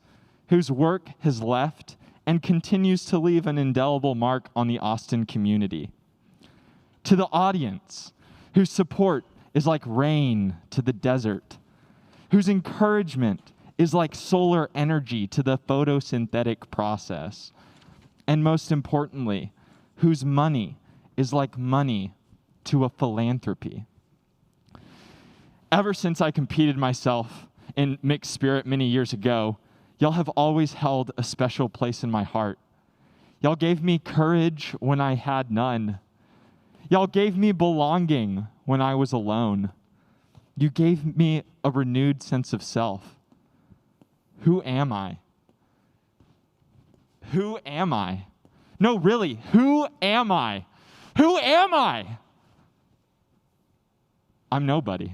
whose work has left and continues to leave an indelible mark on the Austin community. To the audience, whose support is like rain to the desert, whose encouragement is like solar energy to the photosynthetic process, and most importantly, whose money is like money to a philanthropy. Ever since I competed myself in mixed spirit many years ago, y'all have always held a special place in my heart. Y'all gave me courage when I had none. Y'all gave me belonging when I was alone. You gave me a renewed sense of self. Who am I? Who am I? No, really, who am I? Who am I? I'm nobody.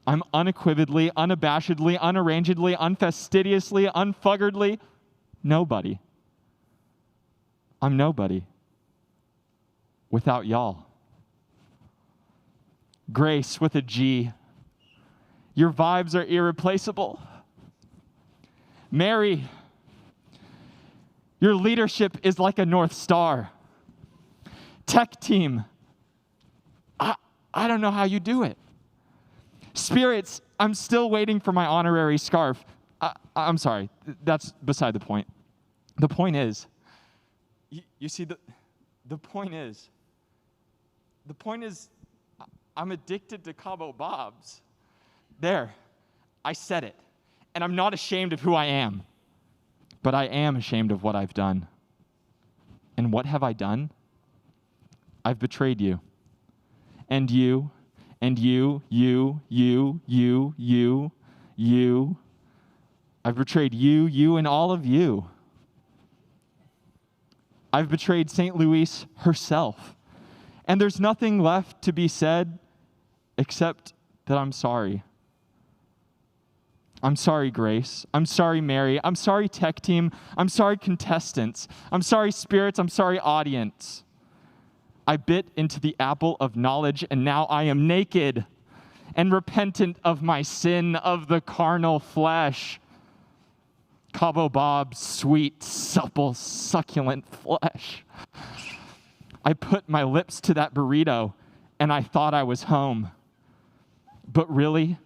I'm unequivocally, unabashedly, unarrangedly, unfastidiously, unfuggedly nobody. I'm nobody without y'all. Grace with a G. Your vibes are irreplaceable. Mary, your leadership is like a North Star. Tech team, I don't know how you do it. Spirits, I'm still waiting for my honorary scarf. I'm sorry, that's beside the point. The point is, you see, the point is, I'm addicted to Cabo Bobs. There, I said it. And I'm not ashamed of who I am, but I am ashamed of what I've done. And what have I done? I've betrayed you. And you, and you. I've betrayed you, and all of you. I've betrayed St. Louise herself. And there's nothing left to be said except that I'm sorry. I'm sorry, Grace. I'm sorry, Mary. I'm sorry, tech team. I'm sorry, contestants. I'm sorry, spirits. I'm sorry, audience. I bit into the apple of knowledge, and now I am naked and repentant of my sin of the carnal flesh. Cabo Bob's sweet, supple, succulent flesh. I put my lips to that burrito, and I thought I was home. But really,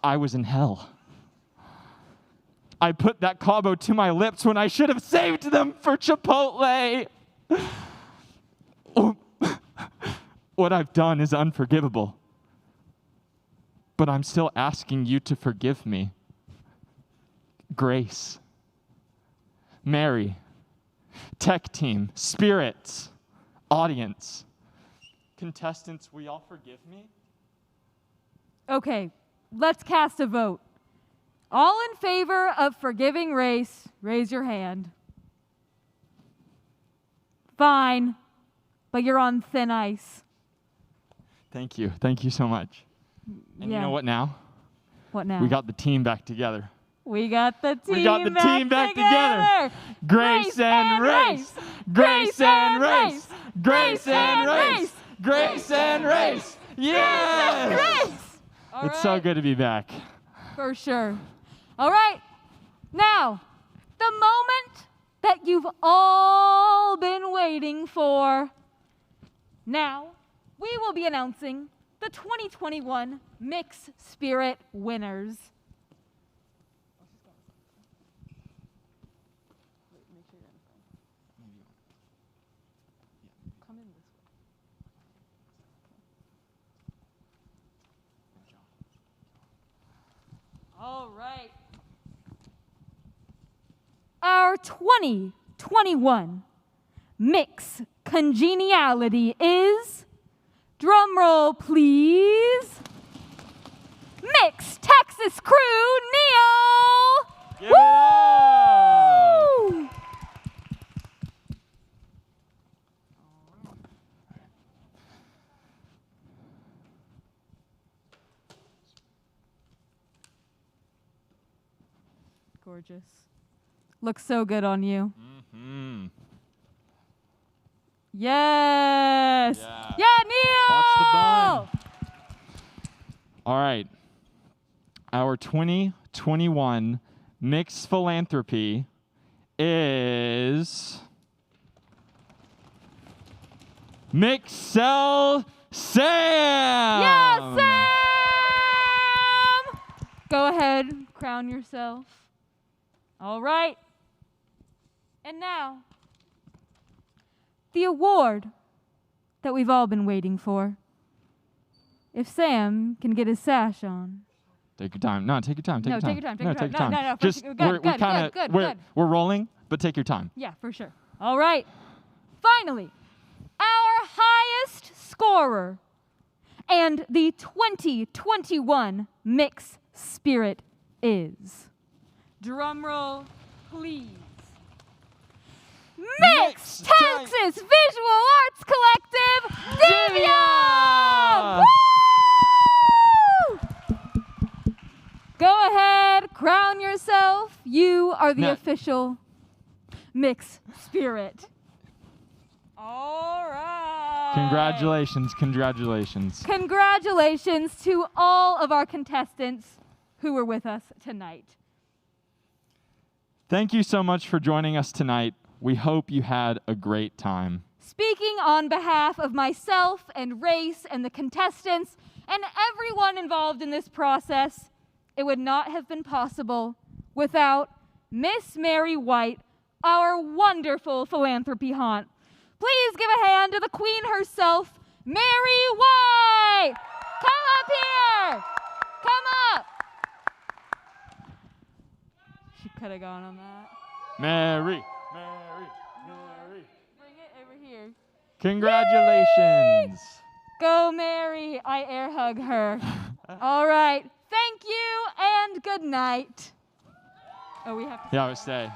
I was in hell. I put that Cabo to my lips when I should have saved them for Chipotle. What I've done is unforgivable. But I'm still asking you to forgive me. Grace, Mary, tech team, spirits, audience, contestants, will y'all forgive me? Okay, let's cast a vote. All in favor of forgiving Race, raise your hand. Fine, but you're on thin ice. Thank you. Thank you so much. And you know what now? What now? We got the team back together. We got the team, We got the team back together. Grace and Race. Grace and Race. Grace and Race. Grace and Race. Yes! It's so good to be back. For sure. All right. Now, the moment that you've all been waiting for. Now, we will be announcing the 2021 Mix Spirit winners. All right. Our 2021 Mix Congeniality is, drumroll please, Mix Texas Crew Neo! Woo! Gorgeous. Looks so good on you. Mm-hmm. Yes! Yeah. Neil! Watch the bun. All right. Our 2021 Mix Philanthropy is Mixel Sam! Yes, Sam! Go ahead, crown yourself. All right. And now, the award that we've all been waiting for. If Sam can get his sash on. Take your time. No, take your time. Take your time. Take your time. No, take your time. No. Just Good. we're rolling, but take your time. Yeah, for sure. All right. Finally, our highest scorer and the 2021 Mix Spirit is, drumroll please, Mix Texas Visual Arts Collective, Divya! Woo! Go ahead, crown yourself. You are the official Mix Spirit. All right. Congratulations. Congratulations to all of our contestants who were with us tonight. Thank you so much for joining us tonight. We hope you had a great time. Speaking on behalf of myself and Race and the contestants and everyone involved in this process, it would not have been possible without Miss Mary White, our wonderful philanthropy haunt. Please give a hand to the queen herself, Mary White! Come up here! Come up! She could have gone on that. Mary. Bring it over here. Congratulations. Go, Mary. I air hug her. All right. Thank you and good night. Oh, we have to Yeah, stay.